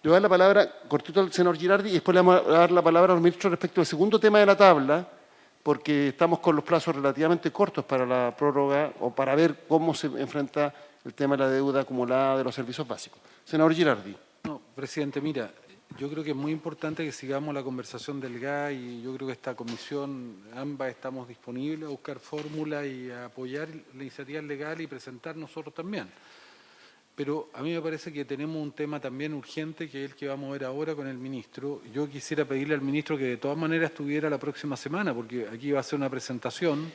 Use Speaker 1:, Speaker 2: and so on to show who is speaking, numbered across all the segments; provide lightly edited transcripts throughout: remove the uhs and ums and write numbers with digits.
Speaker 1: Le voy a dar la palabra cortito al senador Girardi y después le vamos a dar la palabra a los ministros respecto al segundo tema de la tabla, porque estamos con los plazos relativamente cortos para la prórroga o para ver cómo se enfrenta el tema de la deuda acumulada de los servicios básicos. Senador Girardi.
Speaker 2: No, presidente, mira, yo creo que es muy importante que sigamos la conversación del GAS y yo creo que esta comisión, ambas estamos disponibles a buscar fórmulas y a apoyar la iniciativa legal y presentar nosotros también. Pero a mí me parece que tenemos un tema también urgente, que es el que vamos a ver ahora con el ministro. Yo quisiera pedirle al ministro que de todas maneras estuviera la próxima semana, porque aquí va a ser una presentación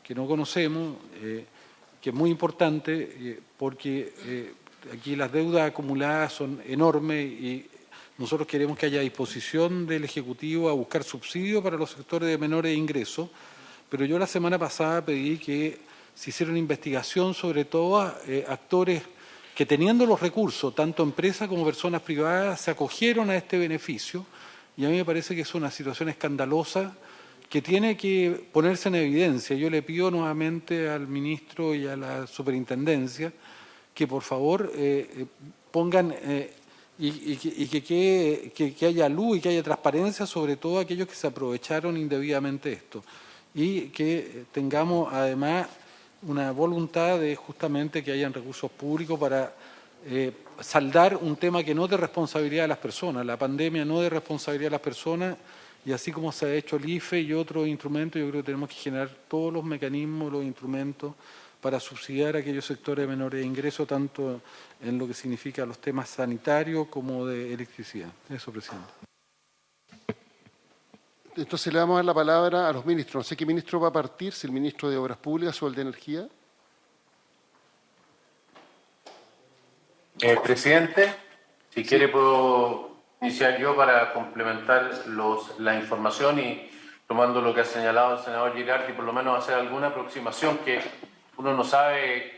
Speaker 2: que no conocemos, que es muy importante, porque aquí las deudas acumuladas son enormes y nosotros queremos que haya disposición del Ejecutivo a buscar subsidios para los sectores de menores ingresos, pero yo la semana pasada pedí que se hiciera una investigación sobre todo a actores que teniendo los recursos, tanto empresas como personas privadas, se acogieron a este beneficio y a mí me parece que es una situación escandalosa que tiene que ponerse en evidencia. Yo le pido nuevamente al ministro y a la superintendencia que por favor pongan que haya luz y que haya transparencia sobre todo aquellos que se aprovecharon indebidamente esto y que tengamos además una voluntad de justamente que hayan recursos públicos para saldar un tema que no es de responsabilidad de las personas. La pandemia no es de responsabilidad de las personas y así como se ha hecho el IFE y otros instrumentos, yo creo que tenemos que generar todos los mecanismos, los instrumentos para subsidiar a aquellos sectores de menores ingresos, tanto en lo que significa los temas sanitarios como de electricidad. Eso, presidente.
Speaker 1: Entonces le vamos a dar la palabra a los ministros. No sé qué ministro va a partir, si el ministro de Obras Públicas o el de Energía.
Speaker 3: Presidente, si quiere puedo iniciar yo para complementar la información y tomando lo que ha señalado el senador Girardi, por lo menos hacer alguna aproximación que uno no sabe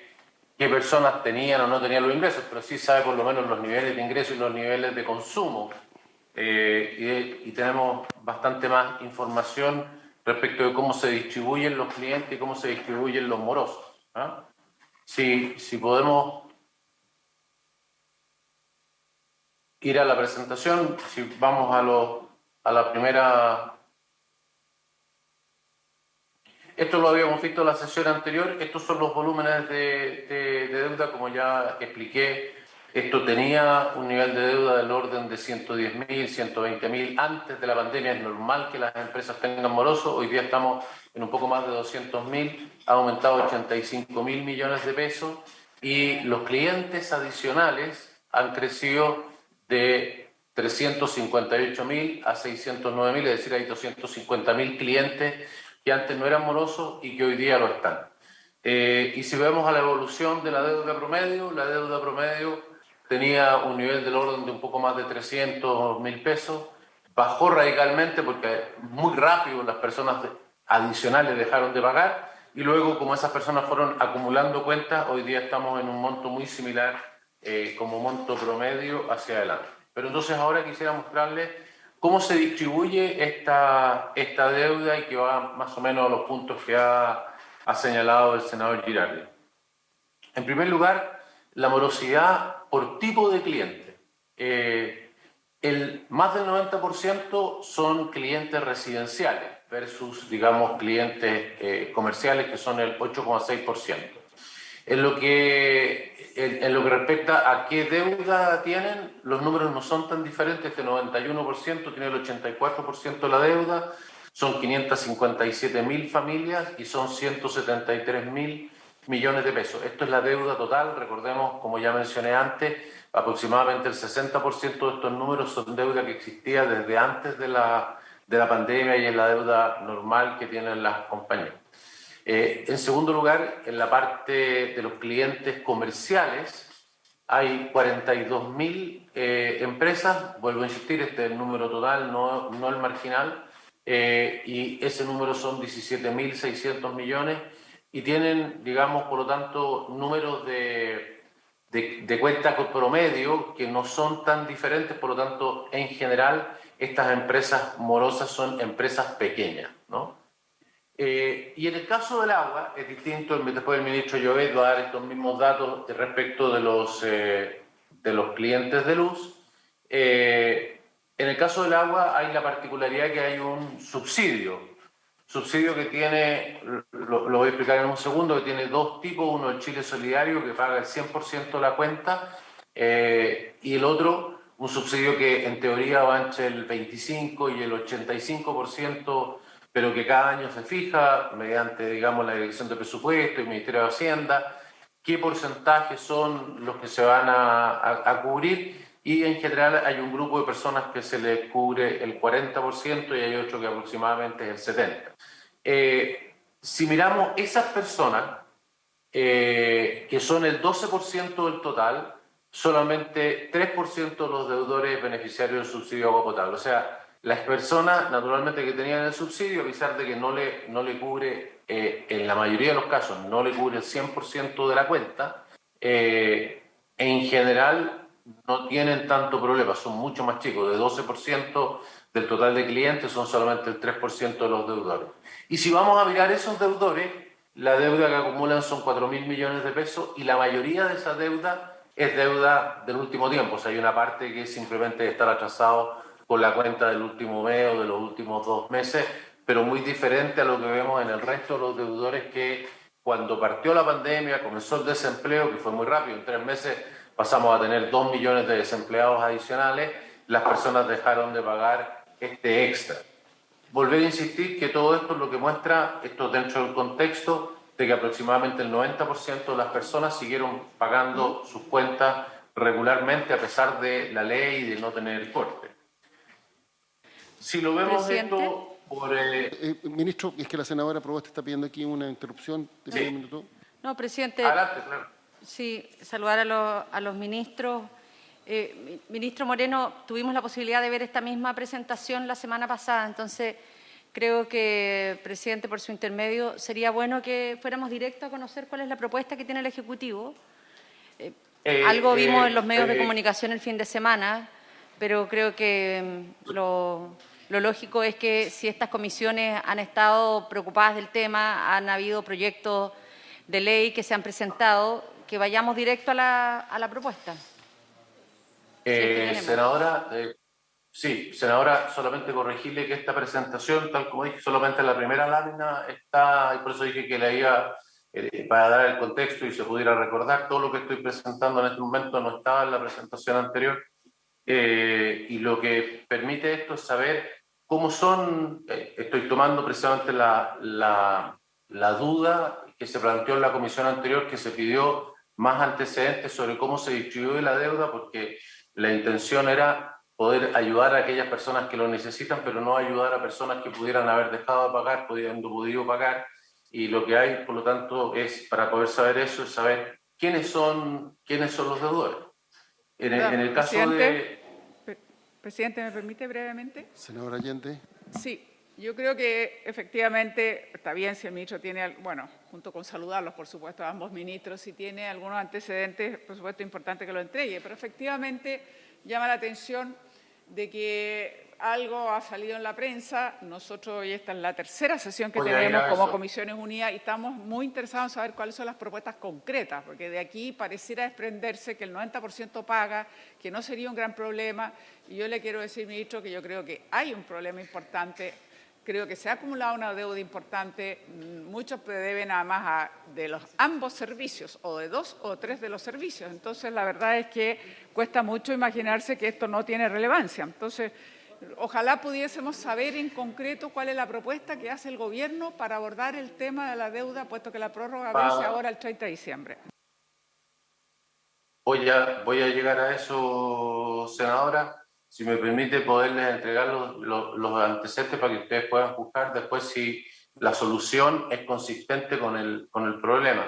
Speaker 3: qué personas tenían o no tenían los ingresos, pero sí sabe por lo menos los niveles de ingresos y los niveles de consumo. Y tenemos bastante más información respecto de cómo se distribuyen los clientes y cómo se distribuyen los morosos. ¿Ah? Si podemos ir a la presentación, si vamos a la primera. Esto lo habíamos visto en la sesión anterior, estos son los volúmenes de deuda, como ya expliqué. Esto tenía un nivel de deuda del orden de 110.000, 120.000. Antes de la pandemia es normal que las empresas tengan morosos. Hoy día estamos en un poco más de 200.000. Ha aumentado 85.000 millones de pesos. Y los clientes adicionales han crecido de 358.000 a 609.000. Es decir, hay 250.000 clientes que antes no eran morosos y que hoy día lo están. Y si vemos a la evolución de la deuda promedio tenía un nivel del orden de un poco más de 300.000 pesos, bajó radicalmente porque muy rápido las personas adicionales dejaron de pagar y luego como esas personas fueron acumulando cuentas, hoy día estamos en un monto muy similar como monto promedio hacia adelante. Pero entonces ahora quisiera mostrarles cómo se distribuye esta deuda y que va más o menos a los puntos que ha señalado el senador Girardi. En primer lugar, la morosidad por tipo de cliente. Más del 90% son clientes residenciales versus, digamos, clientes comerciales, que son el 8,6%. En lo que respecta a qué deuda tienen, los números no son tan diferentes. Este 91% tiene el 84% de la deuda, son 557.000 familias y son 173.000 millones de pesos. Esto es la deuda total. Recordemos, como ya mencioné antes, aproximadamente el 60% de estos números son deuda que existía desde antes de la pandemia y es la deuda normal que tienen las compañías. En segundo lugar, en la parte de los clientes comerciales, hay 42.000 empresas. Vuelvo a insistir, este es el número total, no el marginal, y ese número son 17.600 millones y tienen, digamos, por lo tanto, números de cuenta promedio que no son tan diferentes. Por lo tanto, en general, estas empresas morosas son empresas pequeñas, ¿no? Y en el caso del agua es distinto. Después el ministro Llobet va a dar estos mismos datos respecto de los clientes de luz. En el caso del agua hay la particularidad que hay un subsidio que tiene, lo voy a explicar en un segundo, que tiene dos tipos, uno el Chile Solidario, que paga el 100% de la cuenta, y el otro, un subsidio que en teoría va entre el 25 y el 85%, pero que cada año se fija mediante, digamos, la Dirección de Presupuesto y el Ministerio de Hacienda, qué porcentajes son los que se van a cubrir, y en general hay un grupo de personas que se les cubre el 40% y hay otro que aproximadamente es el 70%. Si miramos esas personas, que son el 12% del total, solamente 3% de los deudores beneficiarios del subsidio de agua potable. O sea, las personas naturalmente que tenían el subsidio, a pesar de que no le cubre, en la mayoría de los casos, no le cubre el 100% de la cuenta, en general no tienen tanto problema, son mucho más chicos, de 12% del total de clientes son solamente el 3% de los deudores. Y si vamos a mirar esos deudores, la deuda que acumulan son 4.000 millones de pesos y la mayoría de esa deuda es deuda del último tiempo. O sea, hay una parte que es simplemente estar atrasado con la cuenta del último mes o de los últimos 2 meses, pero muy diferente a lo que vemos en el resto de los deudores que cuando partió la pandemia, comenzó el desempleo, que fue muy rápido, en 3 meses pasamos a tener 2 millones de desempleados adicionales, las personas dejaron de pagar este extra. Volver a insistir que todo esto es lo que muestra, esto dentro del contexto de que aproximadamente el 90% de las personas siguieron pagando sus cuentas regularmente a pesar de la ley y de no tener corte. Si lo vemos esto por...
Speaker 1: Ministro, es que la senadora Proboste está pidiendo aquí una interrupción de medio minuto.
Speaker 4: No, presidente.
Speaker 3: Adelante, claro.
Speaker 4: Sí, saludar a los ministros. Ministro Moreno, tuvimos la posibilidad de ver esta misma presentación la semana pasada, entonces creo que, presidente, por su intermedio, sería bueno que fuéramos directos a conocer cuál es la propuesta que tiene el Ejecutivo. Algo vimos en los medios de comunicación el fin de semana, pero creo que lo lógico es que si estas comisiones han estado preocupadas del tema, han habido proyectos de ley que se han presentado, que vayamos directo a la propuesta.
Speaker 3: Senadora, senadora, solamente corregirle que esta presentación, tal como dije, solamente en la primera lámina está, y por eso dije que la iba, para dar el contexto y se pudiera recordar, todo lo que estoy presentando en este momento no estaba en la presentación anterior, y lo que permite esto es saber cómo son, estoy tomando precisamente la duda que se planteó en la comisión anterior, que se pidió más antecedentes sobre cómo se distribuyó la deuda, porque la intención era poder ayudar a aquellas personas que lo necesitan, pero no ayudar a personas que pudieran haber dejado de pagar, pudiendo podido pagar. Y lo que hay, por lo tanto, es, para poder saber eso, es saber quiénes son los deudores. En el caso de...
Speaker 5: Presidente, ¿me permite brevemente?
Speaker 1: Senadora Allende.
Speaker 5: Sí, yo creo que efectivamente está bien si el ministro tiene, bueno, junto con saludarlos, por supuesto, a ambos ministros, si tiene algunos antecedentes, por supuesto, importante que lo entregue, pero efectivamente llama la atención de que algo ha salido en la prensa. Nosotros hoy esta es la tercera sesión que tenemos como Comisiones Unidas y estamos muy interesados en saber cuáles son las propuestas concretas, porque de aquí pareciera desprenderse que el 90% paga, que no sería un gran problema. Y yo le quiero decir, ministro, que yo creo que hay un problema importante. Creo que se ha acumulado una deuda importante, muchos deben además de los ambos servicios, o de 2 o 3 de los servicios. Entonces, la verdad es que cuesta mucho imaginarse que esto no tiene relevancia. Entonces, ojalá pudiésemos saber en concreto cuál es la propuesta que hace el Gobierno para abordar el tema de la deuda, puesto que la prórroga vence ahora el 30 de diciembre.
Speaker 3: Voy a llegar a eso, senadora. Si me permite poderles entregar los antecedentes para que ustedes puedan buscar después si la solución es consistente con el problema.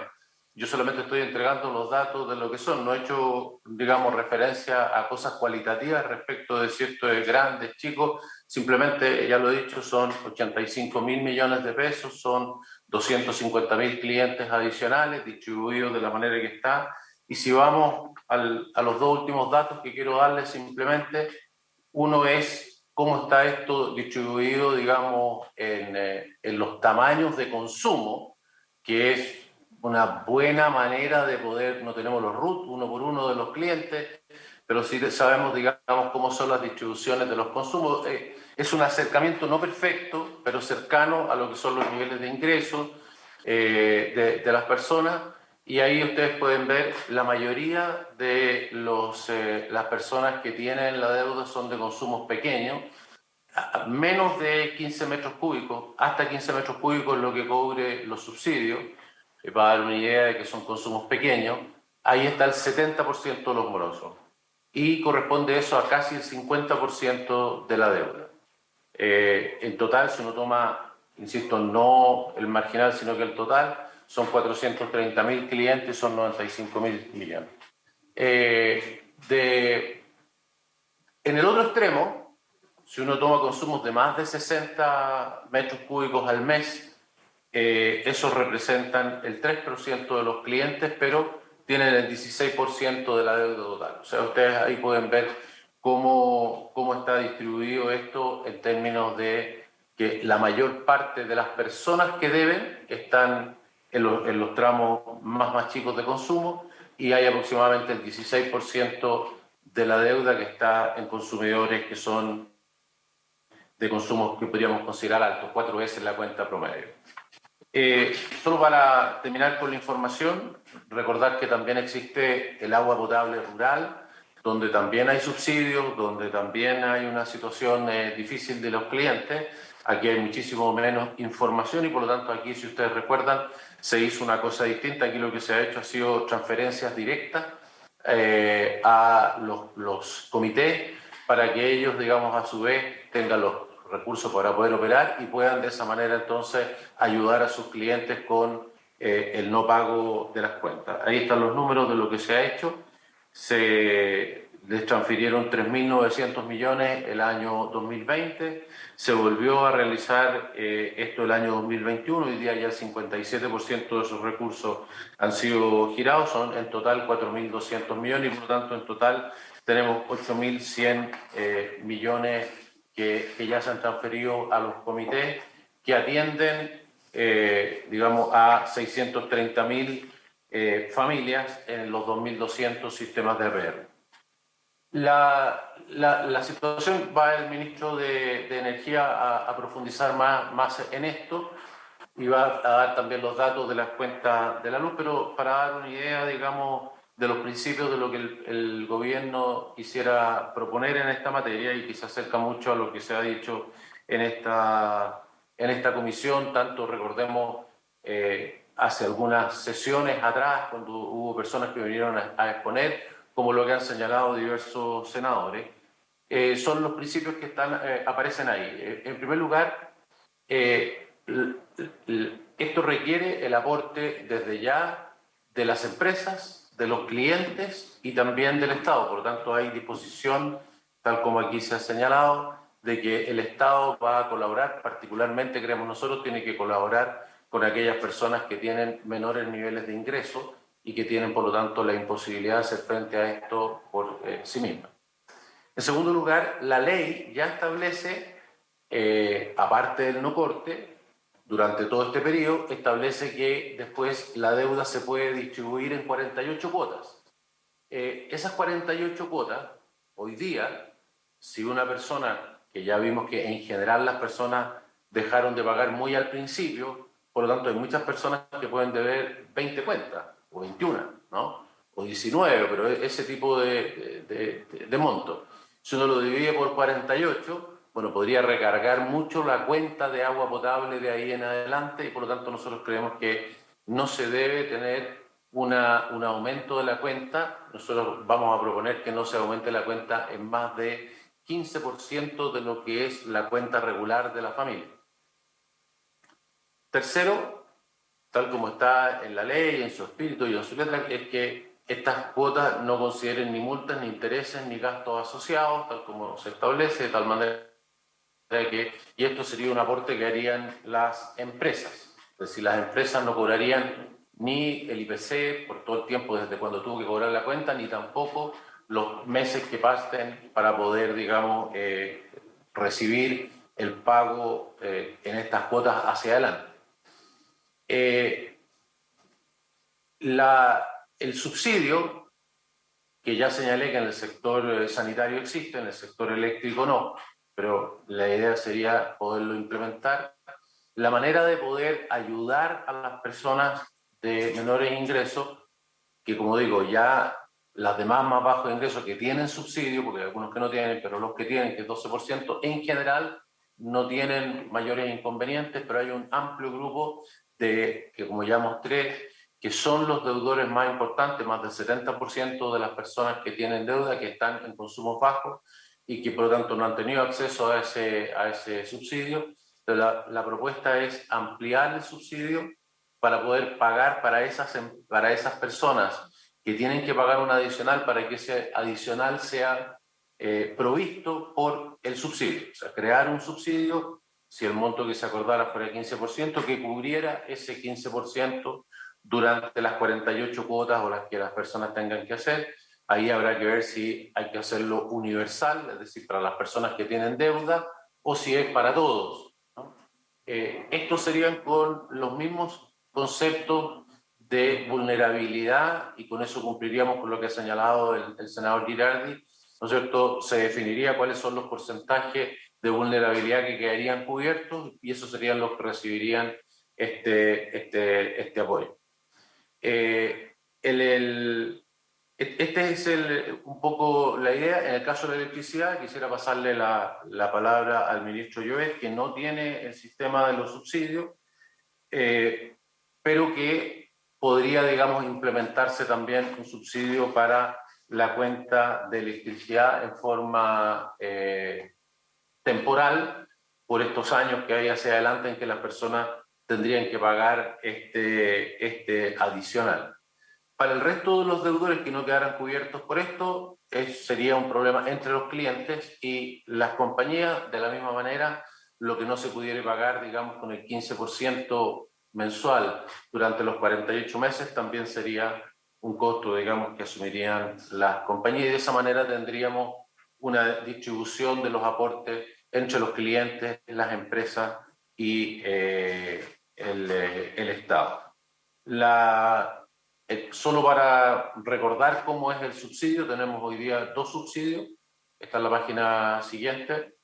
Speaker 3: Yo solamente estoy entregando los datos de lo que son, no he hecho, digamos, referencia a cosas cualitativas respecto de si esto es grande, chico, simplemente, ya lo he dicho, son 85.000 millones de pesos, son 250.000 clientes adicionales distribuidos de la manera que está. Y si vamos a los dos últimos datos que quiero darles simplemente, uno es cómo está esto distribuido, digamos, en los tamaños de consumo, que es una buena manera de poder, no tenemos los RUT uno por uno de los clientes, pero sí sabemos, digamos, cómo son las distribuciones de los consumos. Es un acercamiento no perfecto, pero cercano a lo que son los niveles de ingresos de las personas, y ahí ustedes pueden ver la mayoría de las personas que tienen la deuda son de consumos pequeños, menos de 15 metros cúbicos, hasta 15 metros cúbicos lo que cobre los subsidios, para dar una idea de que son consumos pequeños. Ahí está el 70% de los morosos y corresponde eso a casi el 50% de la deuda. En total, si uno toma, insisto, no el marginal, sino que el total, son 430.000 clientes, son 95.000 millones. En el otro extremo, si uno toma consumos de más de 60 metros cúbicos al mes, esos representan el 3% de los clientes, pero tienen el 16% de la deuda total. O sea, ustedes ahí pueden ver cómo está distribuido esto en términos de que la mayor parte de las personas que deben están en los tramos más chicos de consumo, y hay aproximadamente el 16% de la deuda que está en consumidores que son de consumos que podríamos considerar altos, 4 veces la cuenta promedio. Solo para terminar con la información, recordar que también existe el agua potable rural, donde también hay subsidios, donde también hay una situación difícil de los clientes. Aquí hay muchísimo menos información y por lo tanto aquí, si ustedes recuerdan, se hizo una cosa distinta. Aquí lo que se ha hecho ha sido transferencias directas a los comités para que ellos, digamos, a su vez tengan los recursos para poder operar y puedan de esa manera entonces ayudar a sus clientes con el no pago de las cuentas. Ahí están los números de lo que se ha hecho. Se les transfirieron 3.900 millones el año 2020, se volvió a realizar esto el año 2021, hoy día ya el 57% de esos recursos han sido girados, son en total 4.200 millones y por lo tanto en total tenemos 8.100 millones que ya se han transferido a los comités que atienden, digamos, a 630.000 familias en los 2.200 sistemas de APR. La situación, va el ministro de Energía a profundizar más en esto y va a dar también los datos de las cuentas de la luz, pero para dar una idea, digamos, de los principios de lo que el gobierno quisiera proponer en esta materia y que se acerca mucho a lo que se ha dicho en esta comisión, tanto recordemos hace algunas sesiones atrás cuando hubo personas que vinieron a exponer, como lo que han señalado diversos senadores, son los principios que aparecen ahí. En primer lugar, esto requiere el aporte desde ya de las empresas, de los clientes y también del Estado. Por lo tanto, hay disposición, tal como aquí se ha señalado, de que el Estado va a colaborar, particularmente, creemos nosotros, tiene que colaborar con aquellas personas que tienen menores niveles de ingreso y que tienen, por lo tanto, la imposibilidad de hacer frente a esto por sí mismas. En segundo lugar, la ley ya establece, aparte del no corte, durante todo este periodo, establece que después la deuda se puede distribuir en 48 cuotas. Esas 48 cuotas, hoy día, si una persona, que ya vimos que en general las personas dejaron de pagar muy al principio, por lo tanto hay muchas personas que pueden deber 20 cuentas, o 21, ¿no? O 19, pero ese tipo de monto. Si uno lo divide por 48, bueno, podría recargar mucho la cuenta de agua potable de ahí en adelante y por lo tanto nosotros creemos que no se debe tener un aumento de la cuenta. Nosotros vamos a proponer que no se aumente la cuenta en más de 15% de lo que es la cuenta regular de la familia. Tercero, tal como está en la ley, en su espíritu y en su letra, es que estas cuotas no consideren ni multas, ni intereses, ni gastos asociados, tal como se establece, de tal manera y esto sería un aporte que harían las empresas. Es decir, las empresas no cobrarían ni el IPC por todo el tiempo desde cuando tuvo que cobrar la cuenta, ni tampoco los meses que pasen para poder, digamos, recibir el pago en estas cuotas hacia adelante. El subsidio que ya señalé que en el sector sanitario existe, en el sector eléctrico no, pero la idea sería poderlo implementar. La manera de poder ayudar a las personas de menores ingresos, que como digo, ya las demás más bajos ingresos que tienen subsidio, porque hay algunos que no tienen, pero los que tienen, que es 12%, en general no tienen mayores inconvenientes, pero hay un amplio grupo que como ya mostré, que son los deudores más importantes, más del 70% de las personas que tienen deuda, que están en consumos bajos y que por lo tanto no han tenido acceso a ese subsidio. La propuesta es ampliar el subsidio para poder pagar para esas personas que tienen que pagar un adicional, para que ese adicional sea provisto por el subsidio. O sea, crear un subsidio, si el monto que se acordara fuera el 15%, que cubriera ese 15% durante las 48 cuotas o las que las personas tengan que hacer. Ahí habrá que ver si hay que hacerlo universal, es decir, para las personas que tienen deuda, o si es para todos, ¿no? Estos serían con los mismos conceptos de vulnerabilidad, y con eso cumpliríamos con lo que ha señalado el senador Girardi, ¿no es cierto? Se definiría cuáles son los porcentajes de vulnerabilidad que quedarían cubiertos, y esos serían los que recibirían este apoyo. Este es un poco la idea. En el caso de la electricidad, quisiera pasarle la palabra al ministro Llobet, que no tiene el sistema de los subsidios, pero que podría, digamos, implementarse también un subsidio para la cuenta de electricidad en forma temporal, por estos años que hay hacia adelante en que las personas tendrían que pagar este adicional. Para el resto de los deudores que no quedaran cubiertos por esto, sería un problema entre los clientes y las compañías. De la misma manera, lo que no se pudiera pagar, digamos, con el 15% mensual durante los 48 meses, también sería un costo, digamos, que asumirían las compañías, y de esa manera tendríamos una distribución de los aportes entre los clientes, las empresas y el Estado. Solo para recordar cómo es el subsidio, tenemos hoy día dos subsidios. Está en la página siguiente.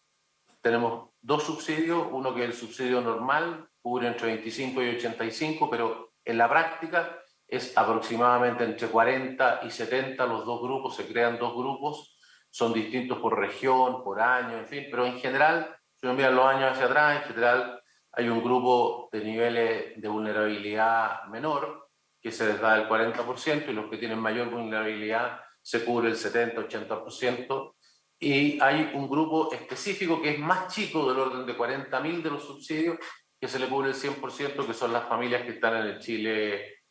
Speaker 3: Tenemos dos subsidios, uno que es el subsidio normal, cubre entre 25 y 85, pero en la práctica es aproximadamente entre 40 y 70 los dos grupos. Se crean dos grupos, son distintos por región, por año, en fin, pero en general, si uno mira los años hacia atrás, en general hay un grupo de niveles de vulnerabilidad menor, que se les da el 40%, y los que tienen mayor vulnerabilidad se cubre el 70-80%, y hay un grupo específico que es más chico, del orden de 40.000 de los subsidios, que se le cubre el 100%, que son las familias que están en el Chile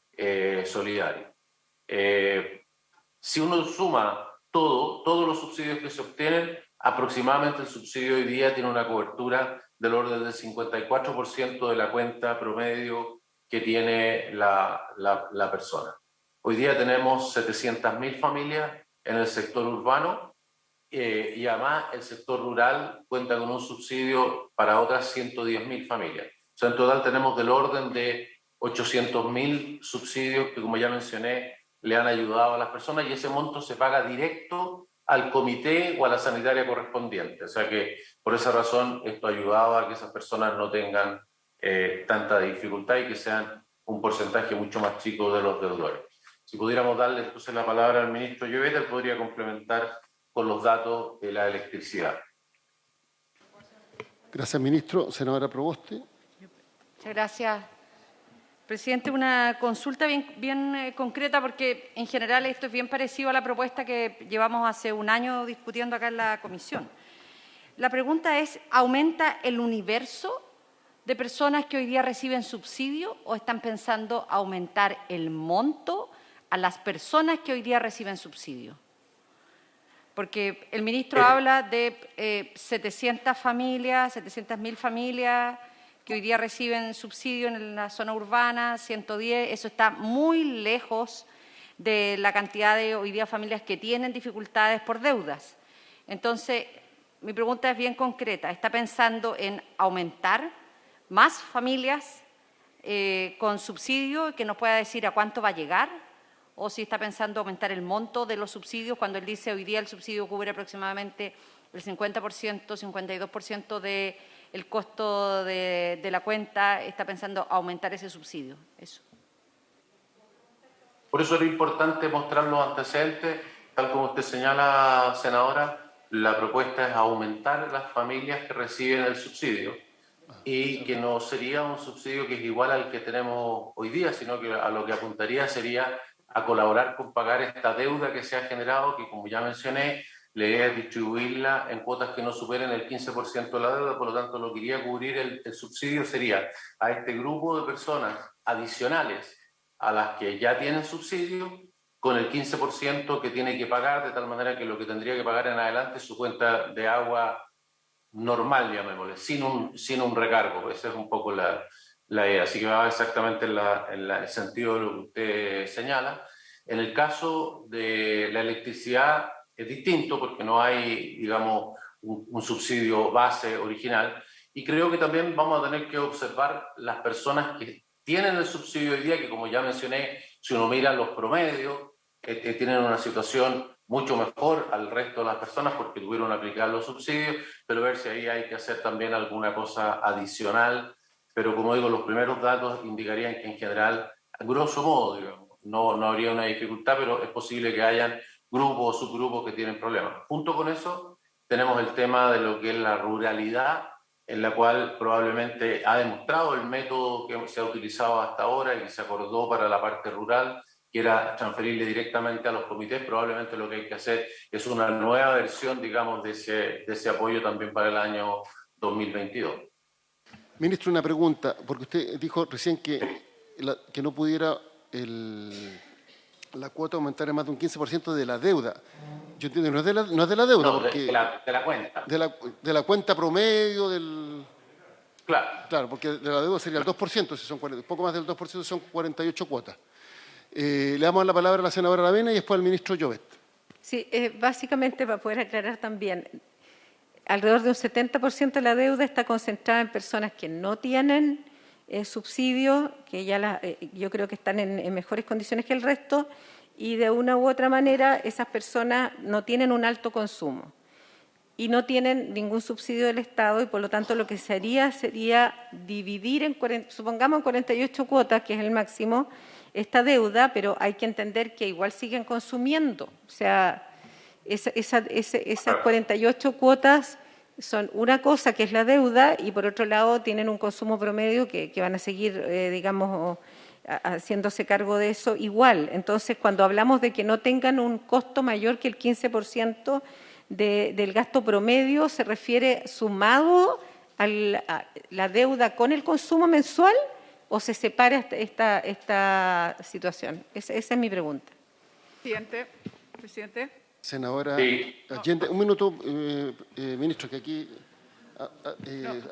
Speaker 3: solidario. Si uno suma todos los subsidios que se obtienen, aproximadamente el subsidio hoy día tiene una cobertura del orden del 54% de la cuenta promedio que tiene la persona. Hoy día tenemos 700.000 familias en el sector urbano, y además el sector rural cuenta con un subsidio para otras 110.000 familias. O sea, en total tenemos del orden de 800.000 subsidios que, como ya mencioné, le han ayudado a las personas, y ese monto se paga directo al comité o a la sanitaria correspondiente. O sea que por esa razón esto ha ayudado a que esas personas no tengan tanta dificultad y que sean un porcentaje mucho más chico de los deudores. Si pudiéramos darle entonces la palabra al ministro Llobet, él podría complementar con los datos de la electricidad.
Speaker 1: Gracias, ministro. Senadora Proboste.
Speaker 4: Muchas gracias, presidente. Una consulta bien concreta, porque en general esto es bien parecido a la propuesta que llevamos hace un año discutiendo acá en la comisión. La pregunta es, ¿aumenta el universo de personas que hoy día reciben subsidio, o están pensando aumentar el monto a las personas que hoy día reciben subsidio? Porque el ministro habla de 700.000 familias que hoy día reciben subsidio en la zona urbana, 110, eso está muy lejos de la cantidad de hoy día familias que tienen dificultades por deudas. Entonces, mi pregunta es bien concreta. ¿Está pensando en aumentar más familias con subsidio, que nos pueda decir a cuánto va a llegar? o si está pensando aumentar el monto de los subsidios, cuando él dice hoy día el subsidio cubre aproximadamente el 50%, 52% del costo de la cuenta, está pensando aumentar ese subsidio. Eso.
Speaker 3: Por eso era importante mostrar los antecedentes, tal como usted señala, senadora, la propuesta es aumentar las familias que reciben el subsidio y que no sería un subsidio que es igual al que tenemos hoy día, sino que a lo que apuntaría sería a colaborar con pagar esta deuda que se ha generado, que como ya mencioné, la idea es distribuirla en cuotas que no superen el 15% de la deuda, por lo tanto lo que iría a cubrir el subsidio sería a este grupo de personas adicionales a las que ya tienen subsidio, con el 15% que tiene que pagar, de tal manera que lo que tendría que pagar en adelante es su cuenta de agua normal, llamémosle, sin un recargo. Esa es un poco la idea. Así que va exactamente en el sentido de lo que usted señala. En el caso de la electricidad es distinto porque no hay, digamos, un subsidio base original. Y creo que también vamos a tener que observar las personas que tienen el subsidio hoy día, que como ya mencioné, si uno mira los promedios, tienen una situación mucho mejor al resto de las personas porque tuvieron que aplicar los subsidios, pero ver si ahí hay que hacer también alguna cosa adicional. Pero como digo, los primeros datos indicarían que en general, a grosso modo, digamos, no habría una dificultad, pero es posible que hayan grupos o subgrupos que tienen problemas. Junto con eso, tenemos el tema de lo que es la ruralidad, en la cual probablemente ha demostrado el método que se ha utilizado hasta ahora y que se acordó para la parte rural, que era transferirle directamente a los comités. Probablemente lo que hay que hacer es una nueva versión, digamos, de ese apoyo también para el año 2022.
Speaker 1: Ministro, una pregunta, porque usted dijo recién que no pudiera la cuota aumentar en más de un 15% de la deuda. Yo entiendo que no es de la deuda,
Speaker 3: No,
Speaker 1: porque
Speaker 3: de la cuenta.
Speaker 1: De la cuenta promedio del...
Speaker 3: Claro.
Speaker 1: Claro, porque de la deuda sería el 2%, si son poco más del 2%, son 48 cuotas. Le damos la palabra a la senadora Aravena y después al ministro Llobet.
Speaker 6: Sí, básicamente para poder aclarar también, alrededor de un 70% de la deuda está concentrada en personas que no tienen subsidio, que ya yo creo que están en mejores condiciones que el resto, y de una u otra manera esas personas no tienen un alto consumo y no tienen ningún subsidio del Estado, y por lo tanto lo que se haría sería dividir supongamos en 48 cuotas, que es el máximo, esta deuda, pero hay que entender que igual siguen consumiendo. O sea, esas 48 cuotas son una cosa que es la deuda y por otro lado tienen un consumo promedio que van a seguir, digamos, haciéndose cargo de eso igual. Entonces, cuando hablamos de que no tengan un costo mayor que el 15% del gasto promedio, ¿se refiere sumado a la deuda con el consumo mensual o se separa esta situación? Esa es mi pregunta.
Speaker 5: Presidente.
Speaker 1: Senadora
Speaker 3: Sí.
Speaker 1: Allende, un minuto, ministro, que aquí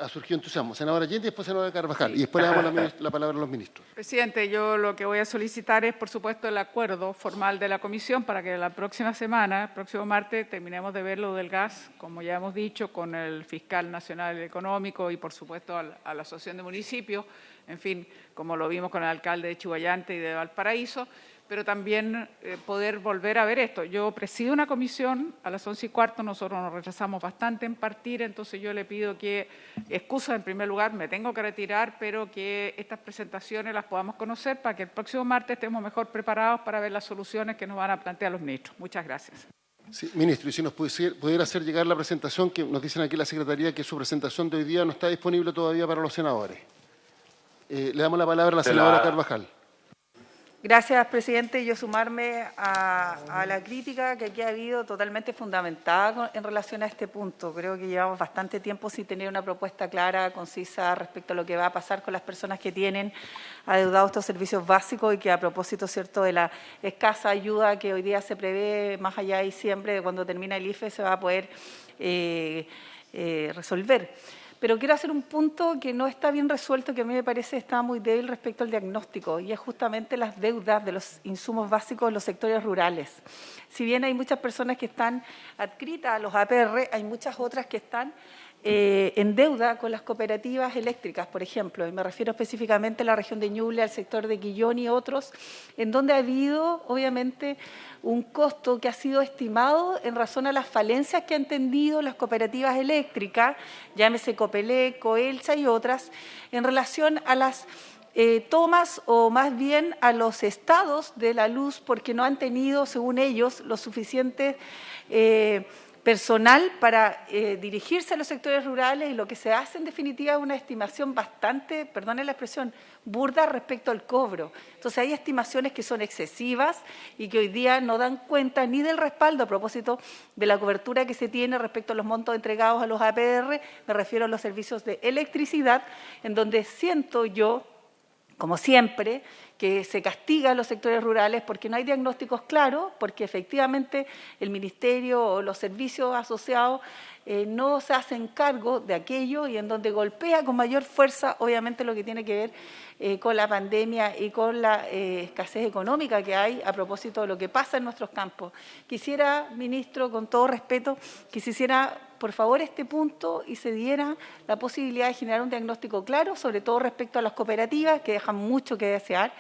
Speaker 1: ha surgido entusiasmo. Senadora Allende y después senadora Carvajal.
Speaker 5: Sí.
Speaker 1: Y después le damos la palabra a los ministros.
Speaker 5: Presidente, yo lo que voy a solicitar es, por supuesto, el acuerdo formal de la comisión para que la próxima semana, el próximo martes, terminemos de ver lo del gas, como ya hemos dicho, con el fiscal nacional económico y, por supuesto, a la Asociación de Municipios, en fin, como lo vimos con el alcalde de Chuballante y de Valparaíso, pero también poder volver a ver esto. Yo presido una comisión, a las 11:15 nosotros nos retrasamos bastante en partir, entonces yo le pido que, excusa en primer lugar, me tengo que retirar, pero que estas presentaciones las podamos conocer para que el próximo martes estemos mejor preparados para ver las soluciones que nos van a plantear los ministros. Muchas gracias.
Speaker 1: Sí, ministro, y si nos pudiera hacer llegar la presentación, que nos dicen aquí la Secretaría que su presentación de hoy día no está disponible todavía para los senadores. Le damos la palabra a la senadora Carvajal.
Speaker 7: Gracias, presidente. Yo sumarme a la crítica que aquí ha habido, totalmente fundamentada en relación a este punto. Creo que llevamos bastante tiempo sin tener una propuesta clara, concisa respecto a lo que va a pasar con las personas que tienen adeudados estos servicios básicos y que a propósito, cierto, de la escasa ayuda que hoy día se prevé más allá de diciembre, de cuando termina el IFE, se va a poder resolver. Pero quiero hacer un punto que no está bien resuelto, que a mí me parece está muy débil respecto al diagnóstico, y es justamente las deudas de los insumos básicos en los sectores rurales. Si bien hay muchas personas que están adscritas a los APR, hay muchas otras que están en deuda con las cooperativas eléctricas, por ejemplo, y me refiero específicamente a la región de Ñuble, al sector de Quillón y otros, en donde ha habido, obviamente, un costo que ha sido estimado en razón a las falencias que han tenido las cooperativas eléctricas, llámese Copelec, Coelcha y otras, en relación a las tomas o más bien a los estados de la luz, porque no han tenido, según ellos, lo suficiente personal para dirigirse a los sectores rurales, y lo que se hace en definitiva es una estimación bastante, perdone la expresión, burda respecto al cobro. Entonces hay estimaciones que son excesivas y que hoy día no dan cuenta ni del respaldo a propósito de la cobertura que se tiene respecto a los montos entregados a los APR, me refiero a los servicios de electricidad, en donde siento yo, como siempre, que se castiga a los sectores rurales porque no hay diagnósticos claros, porque efectivamente el Ministerio o los servicios asociados no se hacen cargo de aquello, y en donde golpea con mayor fuerza, obviamente, lo que tiene que ver con la pandemia y con la escasez económica que hay a propósito de lo que pasa en nuestros campos. Quisiera, ministro, con todo respeto, que se hiciera, por favor, este punto y se diera la posibilidad de generar un diagnóstico claro, sobre todo respecto a las cooperativas, que dejan mucho que desear.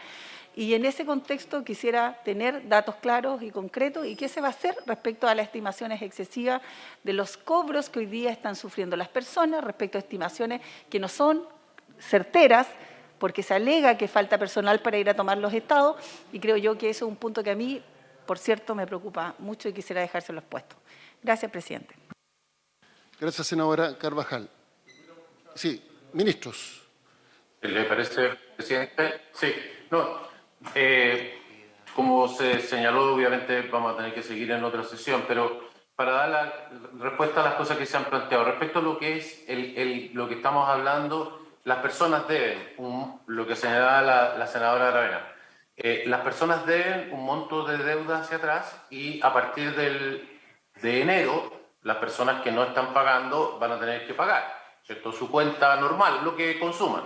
Speaker 7: Y en ese contexto quisiera tener datos claros y concretos y qué se va a hacer respecto a las estimaciones excesivas de los cobros que hoy día están sufriendo las personas, respecto a estimaciones que no son certeras, porque se alega que falta personal para ir a tomar los estados, y creo yo que eso es un punto que a mí, por cierto, me preocupa mucho y quisiera dejárselos puestos. Gracias, presidente.
Speaker 1: Gracias, senadora Carvajal. Sí, ministros.
Speaker 3: ¿Le parece, presidente? Sí. No. Como se señaló, obviamente vamos a tener que seguir en otra sesión, pero para dar la respuesta a las cosas que se han planteado. Respecto a lo que es lo que estamos hablando, las personas deben, lo que señalaba la senadora Aravena, las personas deben un monto de deuda hacia atrás, y a partir de enero, las personas que no están pagando van a tener que pagar, ¿cierto? Su cuenta normal, lo que consuman.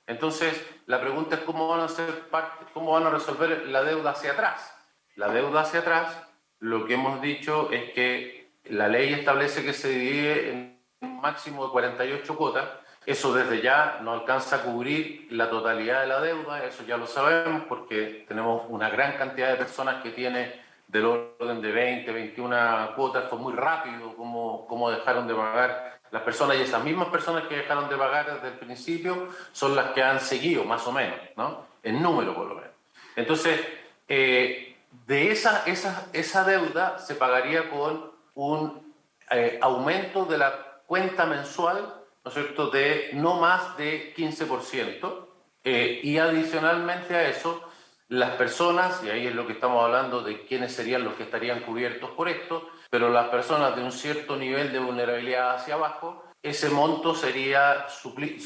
Speaker 3: Entonces, la pregunta es cómo van a resolver la deuda hacia atrás. La deuda hacia atrás, lo que hemos dicho es que la ley establece que se divide en un máximo de 48 cuotas. Eso desde ya no alcanza a cubrir la totalidad de la deuda, eso ya lo sabemos, porque tenemos una gran cantidad de personas que tienen del orden de 20, 21 cuotas. Fue muy rápido cómo dejaron de pagar las personas, y esas mismas personas que dejaron de pagar desde el principio son las que han seguido, más o menos, ¿no? En número, por lo menos. Entonces, de esa deuda se pagaría con un aumento de la cuenta mensual, ¿no es cierto?, de no más de 15%, y adicionalmente a eso, las personas, y ahí es lo que estamos hablando de quiénes serían los que estarían cubiertos por esto, pero las personas de un cierto nivel de vulnerabilidad hacia abajo, ese monto sería suplido,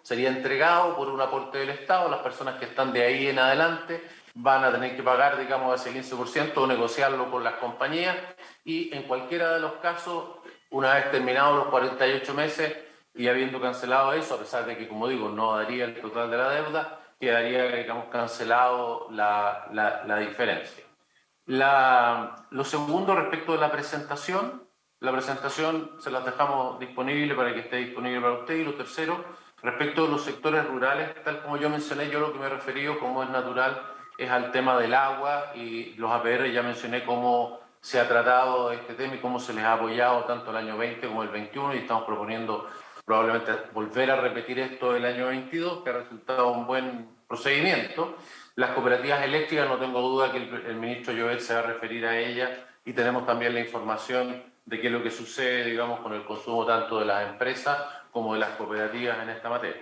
Speaker 3: sería entregado por un aporte del Estado. Las personas que están de ahí en adelante van a tener que pagar, digamos, ese 15% o negociarlo con las compañías, y en cualquiera de los casos, una vez terminados los 48 meses y habiendo cancelado eso, a pesar de que, como digo, no daría el total de la deuda, quedaría, digamos, cancelado la diferencia. Lo segundo, respecto de la presentación se las dejamos disponible para que esté disponible para usted. Y lo tercero, respecto de los sectores rurales, tal como yo mencioné, yo lo que me he referido, como es natural, es al tema del agua, y los APR ya mencioné cómo se ha tratado este tema y cómo se les ha apoyado tanto el año 20 como el 21, y estamos proponiendo probablemente volver a repetir esto el año 22, que ha resultado un buen procedimiento. Las cooperativas eléctricas, no tengo duda que el ministro Llobet se va a referir a ellas, y tenemos también la información de qué es lo que sucede, digamos, con el consumo tanto de las empresas como de las cooperativas en esta materia.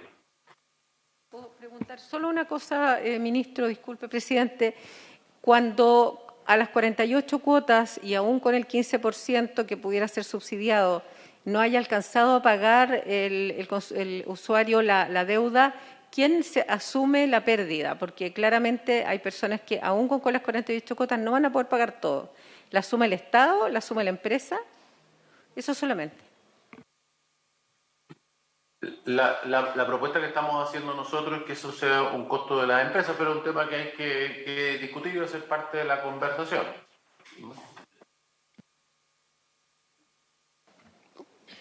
Speaker 6: ¿Puedo preguntar solo una cosa, ministro? Disculpe, presidente. Cuando a las 48 cuotas y aún con el 15% que pudiera ser subsidiado, no haya alcanzado a pagar el usuario la deuda, ¿quién se asume la pérdida? Porque claramente hay personas que aún con las 48 cuotas no van a poder pagar todo. ¿La asume el Estado? ¿La asume la empresa? Eso solamente.
Speaker 3: La propuesta que estamos haciendo nosotros es que eso sea un costo de las empresas, pero es un tema que hay que discutir y va a ser parte de la conversación.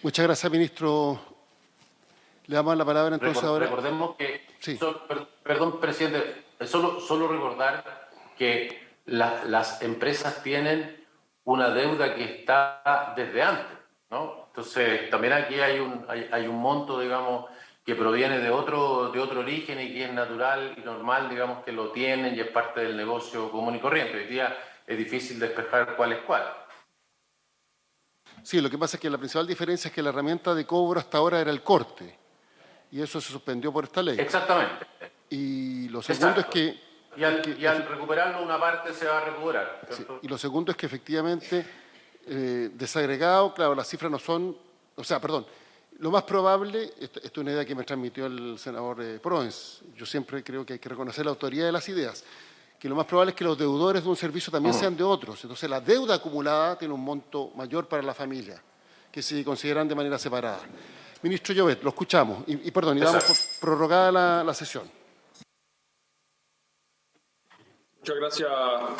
Speaker 1: Muchas gracias, ministro. Le damos la palabra entonces ahora.
Speaker 3: Recordemos que,
Speaker 1: sí.
Speaker 3: Perdón, presidente, solo recordar que las empresas tienen una deuda que está desde antes, ¿no? Entonces, también aquí hay un monto, digamos, que proviene de otro origen y que es natural y normal, digamos, que lo tienen y es parte del negocio común y corriente. Hoy día es difícil despejar cuál es cuál.
Speaker 1: Sí, lo que pasa es que la principal diferencia es que la herramienta de cobro hasta ahora era el corte, y eso se suspendió por esta ley.
Speaker 3: Exactamente.
Speaker 1: Y lo segundo es que...
Speaker 3: Y al recuperarlo, una parte se va a recuperar, ¿cierto?
Speaker 1: Sí, y lo segundo es que efectivamente, desagregado, claro, las cifras no son... O sea, perdón, lo más probable, esta es una idea que me transmitió el senador Proens, yo siempre creo que hay que reconocer la autoridad de las ideas, que lo más probable es que los deudores de un servicio también sean de otros. Entonces, la deuda acumulada tiene un monto mayor para la familia, que se consideran de manera separada. Ministro Llobet, lo escuchamos. Y perdón, y damos por prorrogada la sesión.
Speaker 8: Muchas gracias,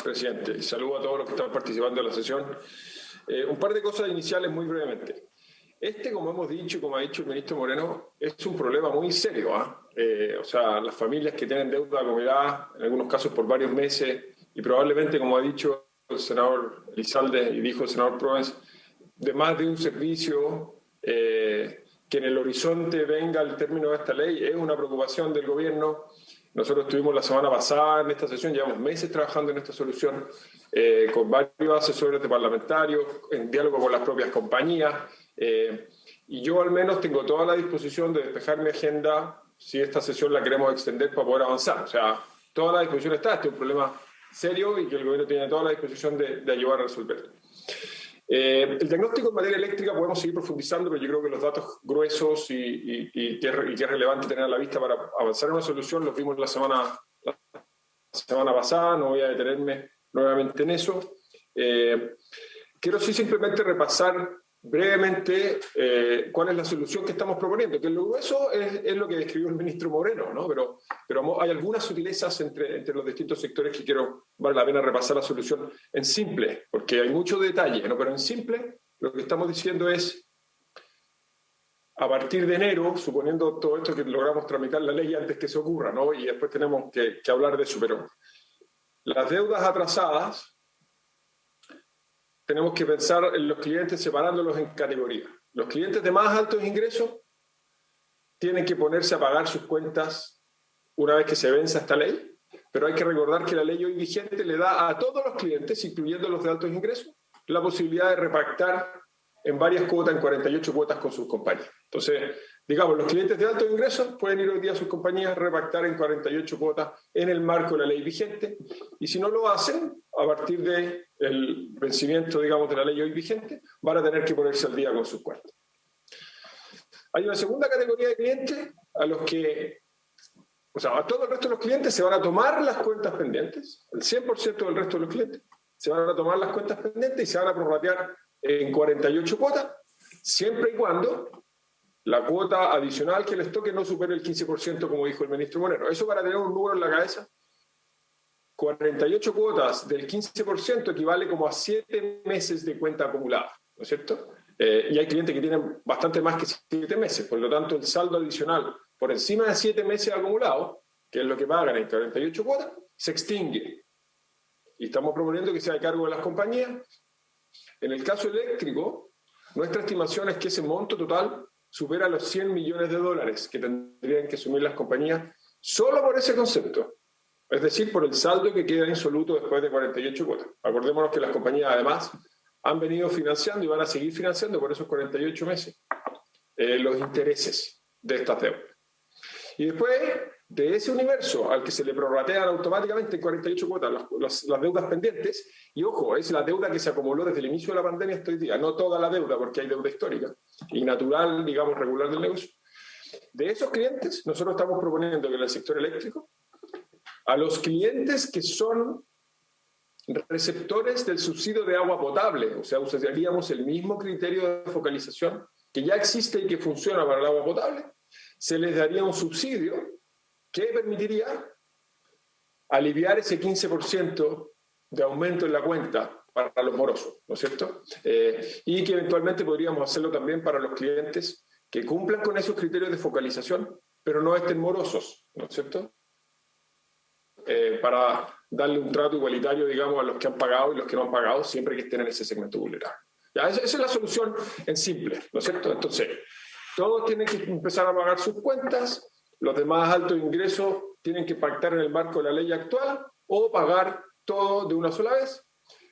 Speaker 8: presidente. Saludo a todos los que están participando en la sesión. Un par de cosas iniciales muy brevemente. Como hemos dicho, como ha dicho el ministro Moreno, es un problema muy serio. O sea, las familias que tienen deuda acumulada, en algunos casos por varios meses, y probablemente, como ha dicho el senador Elizalde y dijo el senador Proens, de más de un servicio que en el horizonte venga el término de esta ley, es una preocupación del gobierno. Nosotros estuvimos la semana pasada en esta sesión, llevamos meses trabajando en esta solución, con varios asesores de parlamentarios, en diálogo con las propias compañías, y yo al menos tengo toda la disposición de despejar mi agenda si esta sesión la queremos extender para poder avanzar. O sea, toda la disposición está, este es un problema serio y que el gobierno tiene toda la disposición de ayudar a resolverlo. El diagnóstico en materia eléctrica podemos seguir profundizando, pero yo creo que los datos gruesos y que es relevante tener a la vista para avanzar en una solución los vimos la semana pasada, no voy a detenerme nuevamente en eso. Quiero sí simplemente repasar brevemente cuál es la solución que estamos proponiendo, que lo grueso es lo que describió el ministro Moreno, ¿no? Pero hay algunas sutilezas entre los distintos sectores que vale la pena repasar la solución en simple, porque hay mucho detalle, ¿no? Pero en simple lo que estamos diciendo es, a partir de enero, suponiendo todo esto que logramos tramitar la ley antes que se ocurra, ¿no? Y después tenemos que hablar de eso, pero las deudas atrasadas, tenemos que pensar en los clientes separándolos en categorías. Los clientes de más altos ingresos tienen que ponerse a pagar sus cuentas una vez que se venza esta ley, pero hay que recordar que la ley hoy vigente le da a todos los clientes, incluyendo los de altos ingresos, la posibilidad de repactar en varias cuotas, en 48 cuotas con sus compañías. Entonces, digamos, los clientes de altos ingresos pueden ir hoy día a sus compañías a repactar en 48 cuotas en el marco de la ley vigente, y si no lo hacen, a partir del vencimiento, digamos, de la ley hoy vigente, van a tener que ponerse al día con sus cuentas. Hay una segunda categoría de clientes a los que, o sea, a todo el resto de los clientes se van a tomar las cuentas pendientes, el 100% del resto de los clientes se van a tomar las cuentas pendientes y se van a prorratear en 48 cuotas, siempre y cuando la cuota adicional que les toque no supere el 15%, como dijo el ministro Moreno. Eso para tener un número en la cabeza. 48 cuotas del 15% equivale como a 7 meses de cuenta acumulada, ¿no es cierto? Y hay clientes que tienen bastante más que 7 meses, por lo tanto el saldo adicional por encima de 7 meses acumulados, que es lo que pagan en 48 cuotas, se extingue. Y estamos proponiendo que sea de cargo de las compañías. En el caso eléctrico, nuestra estimación es que ese monto total supera los $100 millones que tendrían que asumir las compañías solo por ese concepto. Es decir, por el saldo que queda insoluto después de 48 cuotas. Acordémonos que las compañías además han venido financiando y van a seguir financiando por esos 48 meses los intereses de estas deudas. Y después de ese universo al que se le prorratean automáticamente en 48 cuotas las deudas pendientes, y ojo, es la deuda que se acumuló desde el inicio de la pandemia hasta hoy día, no toda la deuda porque hay deuda histórica y natural, digamos, regular del negocio. De esos clientes, nosotros estamos proponiendo que en el sector eléctrico, a los clientes que son receptores del subsidio de agua potable, o sea, usaríamos el mismo criterio de focalización que ya existe y que funciona para el agua potable, se les daría un subsidio que permitiría aliviar ese 15% de aumento en la cuenta para los morosos, ¿no es cierto? Y que eventualmente podríamos hacerlo también para los clientes que cumplan con esos criterios de focalización, pero no estén morosos, ¿no es cierto? Para darle un trato igualitario, digamos, a los que han pagado y los que no han pagado, siempre que estén en ese segmento vulnerable. Ya, esa es la solución en simple, ¿no es cierto? Entonces, todos tienen que empezar a pagar sus cuentas, los de más alto ingreso tienen que pactar en el marco de la ley actual o pagar todo de una sola vez.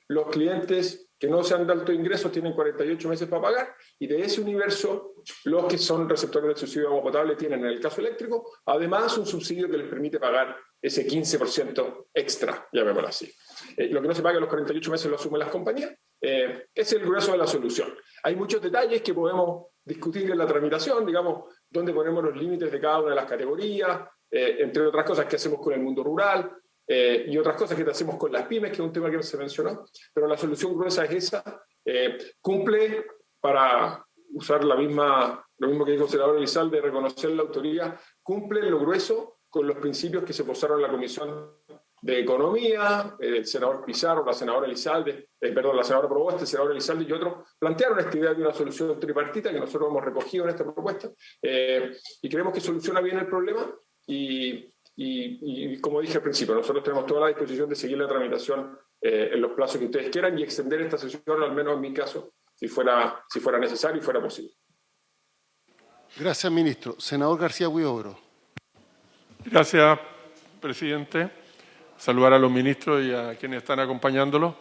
Speaker 8: Los clientes que no sean de alto ingreso tienen 48 meses para pagar, y de ese universo, los que son receptores del subsidio de agua potable tienen, en el caso eléctrico, además un subsidio que les permite pagar ese 15% extra, llamémoslo así. Lo que no se paga en los 48 meses lo asumen las compañías. Es el grueso de la solución. Hay muchos detalles que podemos discutir en la tramitación, digamos, dónde ponemos los límites de cada una de las categorías, entre otras cosas que hacemos con el mundo rural, y otras cosas que hacemos con las pymes, que es un tema que se mencionó, pero la solución gruesa es esa. Cumple, para usar lo mismo que dijo el senador Elizalde, de reconocer la autoría, cumple en lo grueso con los principios que se posaron en la Comisión de Economía, el senador Pizarro, la senadora Elizalde, la senadora Proboste, el senador Elizalde y otros plantearon esta idea de una solución tripartita que nosotros hemos recogido en esta propuesta, y creemos que soluciona bien el problema. Y como dije al principio, nosotros tenemos toda la disposición de seguir la tramitación en los plazos que ustedes quieran y extender esta sesión, al menos en mi caso, si fuera necesario y fuera posible.
Speaker 1: Gracias, ministro. Senador García Huidobro.
Speaker 9: Gracias, presidente. Saludar a los ministros y a quienes están acompañándolos.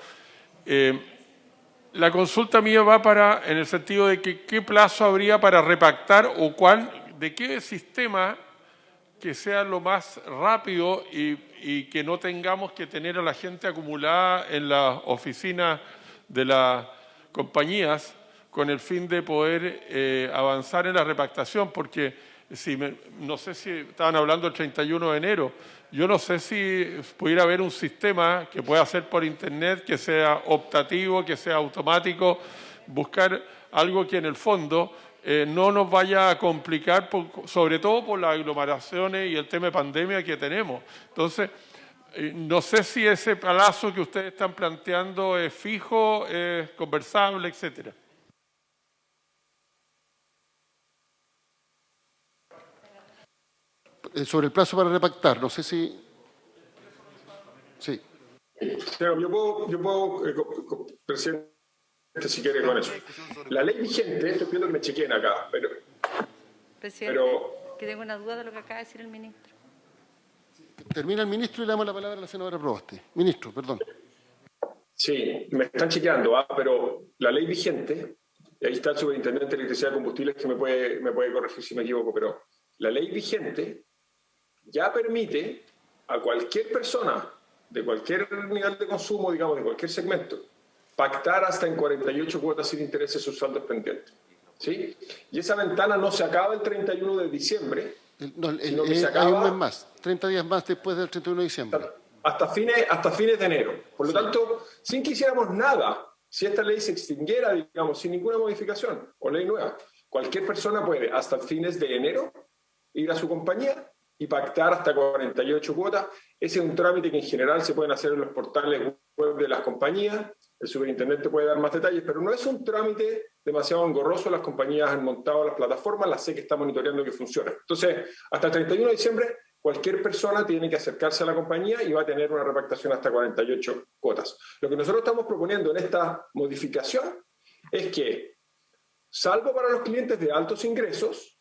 Speaker 9: La consulta mía va en el sentido de que qué plazo habría para repactar o de qué sistema que sea lo más rápido y que no tengamos que tener a la gente acumulada en las oficinas de las compañías con el fin de poder avanzar en la repactación, porque no sé si estaban hablando el 31 de enero, yo no sé si pudiera haber un sistema que pueda hacer por internet, que sea optativo, que sea automático, buscar algo que en el fondo no nos vaya a complicar, sobre todo por las aglomeraciones y el tema de pandemia que tenemos. Entonces, no sé si ese plazo que ustedes están planteando es fijo, es conversable, etcétera.
Speaker 1: Sobre el plazo para repactar, no sé si... Sí.
Speaker 8: Pero yo puedo, presidente, si quiere con eso. La ley vigente, estoy pidiendo que me chequeen acá,
Speaker 4: Presidente, que tengo una duda de lo que acaba de decir el ministro.
Speaker 1: Termina el ministro y le damos la palabra a la senadora Proboste. Ministro, perdón.
Speaker 8: Sí, me están chequeando, pero la ley vigente, y ahí está el superintendente de electricidad y combustibles que me puede corregir si me equivoco, pero la ley vigente ya permite a cualquier persona de cualquier nivel de consumo, digamos, de cualquier segmento, pactar hasta en 48 cuotas sin intereses sus saldos pendientes. ¿Sí? Y esa ventana no se acaba el 31 de diciembre, sino que se acaba...
Speaker 1: Hay un mes más, 30 días más después del 31 de diciembre.
Speaker 8: Hasta fines de enero. Por lo tanto, sin que hiciéramos nada, si esta ley se extinguiera, digamos, sin ninguna modificación o ley nueva, cualquier persona puede, hasta fines de enero, ir a su compañía y pactar hasta 48 cuotas. Ese es un trámite que en general se pueden hacer en los portales web de las compañías. El superintendente puede dar más detalles, pero no es un trámite demasiado engorroso. Las compañías han montado las plataformas, las sé que está monitoreando que funcionan. Entonces, hasta el 31 de diciembre, cualquier persona tiene que acercarse a la compañía y va a tener una repactación hasta 48 cuotas. Lo que nosotros estamos proponiendo en esta modificación es que, salvo para los clientes de altos ingresos,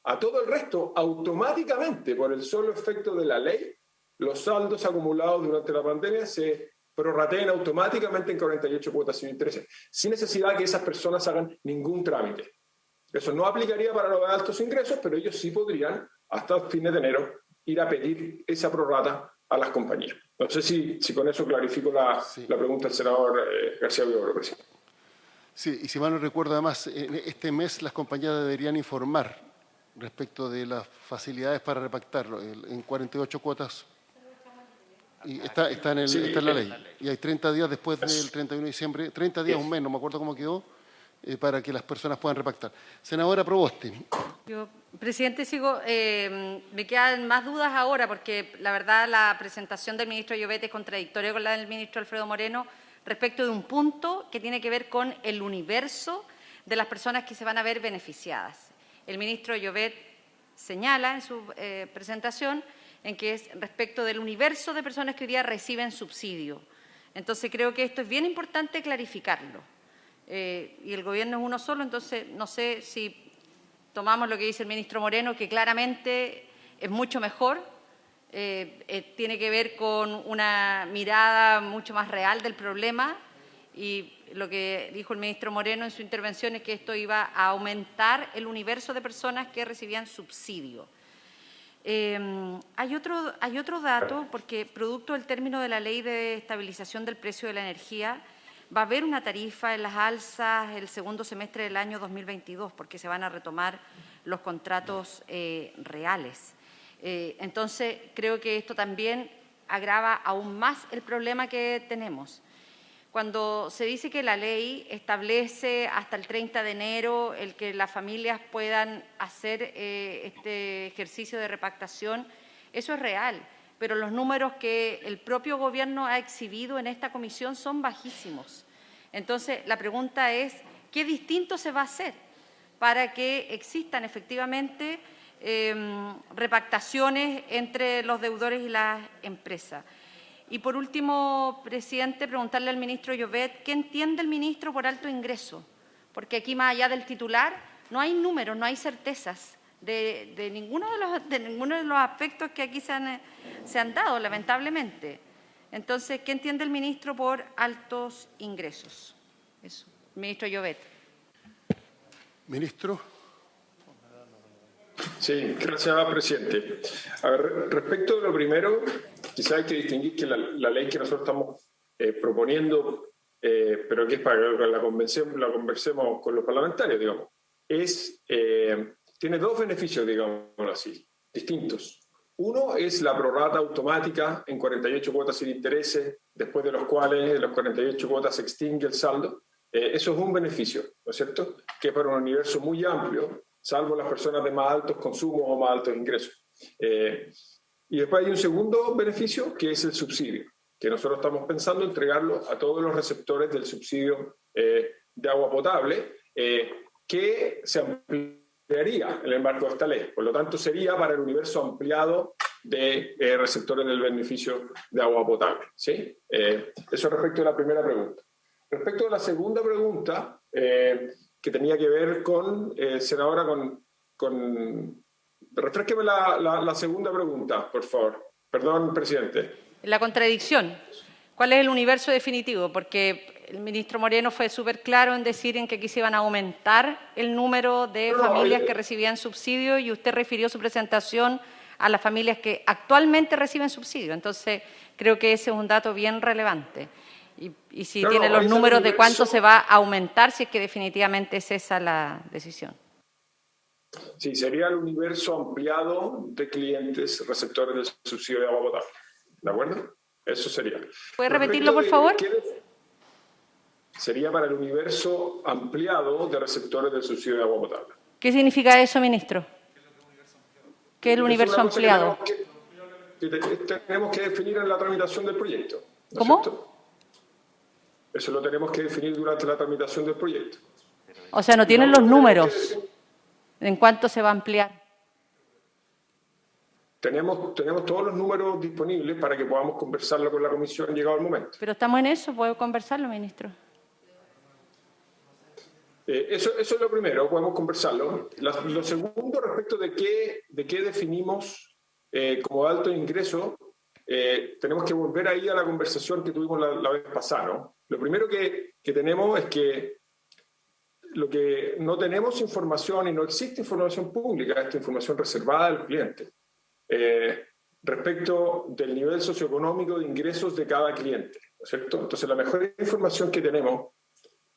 Speaker 8: a todo el resto, automáticamente, por el solo efecto de la ley, los saldos acumulados durante la pandemia se prorrateen automáticamente en 48 cuotas sin intereses, sin necesidad de que esas personas hagan ningún trámite. Eso no aplicaría para los de altos ingresos, pero ellos sí podrían, hasta fines de enero, ir a pedir esa prorrata a las compañías. No sé si con eso clarifico la pregunta del senador García Huidobro, presidente.
Speaker 1: Sí, y si mal no recuerdo, además, este mes las compañías deberían informar respecto de las facilidades para repactarlo en 48 cuotas. Y está en la ley. Y hay 30 días después del 31 de diciembre, 30 días, un mes, no me acuerdo cómo quedó, para que las personas puedan repactar. Senadora Proboste.
Speaker 4: Presidente, me quedan más dudas ahora porque la verdad la presentación del ministro Llobet es contradictoria con la del ministro Alfredo Moreno respecto de un punto que tiene que ver con el universo de las personas que se van a ver beneficiadas. El ministro Llobet señala en su presentación en que es respecto del universo de personas que hoy día reciben subsidio. Entonces creo que esto es bien importante clarificarlo. Y el gobierno es uno solo, entonces no sé si tomamos lo que dice el ministro Moreno, que claramente es mucho mejor, tiene que ver con una mirada mucho más real del problema, y lo que dijo el ministro Moreno en su intervención es que esto iba a aumentar el universo de personas que recibían subsidio. Hay otro dato, porque producto del término de la Ley de Estabilización del Precio de la Energía, va a haber una tarifa en las alzas el segundo semestre del año 2022, porque se van a retomar los contratos reales. Entonces, creo que esto también agrava aún más el problema que tenemos. Cuando se dice que la ley establece hasta el 30 de enero el que las familias puedan hacer este ejercicio de repactación, eso es real, pero los números que el propio gobierno ha exhibido en esta comisión son bajísimos. Entonces, la pregunta es, ¿qué distinto se va a hacer para que existan efectivamente repactaciones entre los deudores y las empresas? Y por último, presidente, preguntarle al ministro Llobet, ¿qué entiende el ministro por alto ingreso? Porque aquí, más allá del titular, no hay números, no hay certezas de ninguno de los aspectos que aquí se han dado, lamentablemente. Entonces, ¿qué entiende el ministro por altos ingresos? Eso. Ministro Llobet.
Speaker 1: Ministro.
Speaker 8: Sí, gracias, presidente. A ver, respecto de lo primero, quizá hay que distinguir que la ley que nosotros estamos proponiendo, pero que es para que la conversemos con los parlamentarios, digamos, tiene dos beneficios, digámoslo así, distintos. Uno es la prorrata automática en 48 cuotas sin intereses, después de los cuales en los 48 cuotas se extingue el saldo. Eso es un beneficio, ¿no es cierto?, que es para un universo muy amplio, salvo las personas de más altos consumos o más altos ingresos. Y después hay un segundo beneficio, que es el subsidio, que nosotros estamos pensando entregarlo a todos los receptores del subsidio de agua potable, que se ampliaría en el marco de esta ley. Por lo tanto, sería para el universo ampliado de receptores del beneficio de agua potable, ¿sí? Eso respecto a la primera pregunta. Respecto a la segunda pregunta, que tenía que ver con, senadora, refrésqueme la segunda pregunta, por favor. Perdón, presidente.
Speaker 4: La contradicción. ¿Cuál es el universo definitivo? Porque el ministro Moreno fue súper claro en decir en que aquí se iban a aumentar el número de familias que recibían subsidio, y usted refirió su presentación a las familias que actualmente reciben subsidio. Entonces, creo que ese es un dato bien relevante. Y si tiene los números de cuánto se va a aumentar, si es que definitivamente es esa la decisión.
Speaker 8: Sí, sería el universo ampliado de clientes receptores del subsidio de agua potable. ¿De acuerdo? Eso sería.
Speaker 4: ¿Puede repetirlo, por favor?
Speaker 8: Sería para el universo ampliado de receptores del subsidio de agua potable.
Speaker 4: ¿Qué significa eso, ministro? ¿Qué es el universo ampliado?
Speaker 8: Que tenemos que definir en la tramitación del proyecto. ¿No
Speaker 4: ¿Cómo?
Speaker 8: es cierto? Eso lo tenemos que definir durante la tramitación del proyecto.
Speaker 4: O sea, no tienen los números en cuánto se va a ampliar.
Speaker 8: Tenemos todos los números disponibles para que podamos conversarlo con la comisión llegado el momento.
Speaker 4: Pero estamos en eso, ¿puedo conversarlo, ministro?
Speaker 8: Eso es lo primero, podemos conversarlo. Lo segundo, respecto de qué definimos como alto ingreso, tenemos que volver ahí a la conversación que tuvimos la vez pasada, ¿no? Lo primero que tenemos es que lo que no tenemos información y no existe información pública, esta información reservada al cliente, respecto del nivel socioeconómico de ingresos de cada cliente, ¿no es cierto? Entonces, la mejor información que tenemos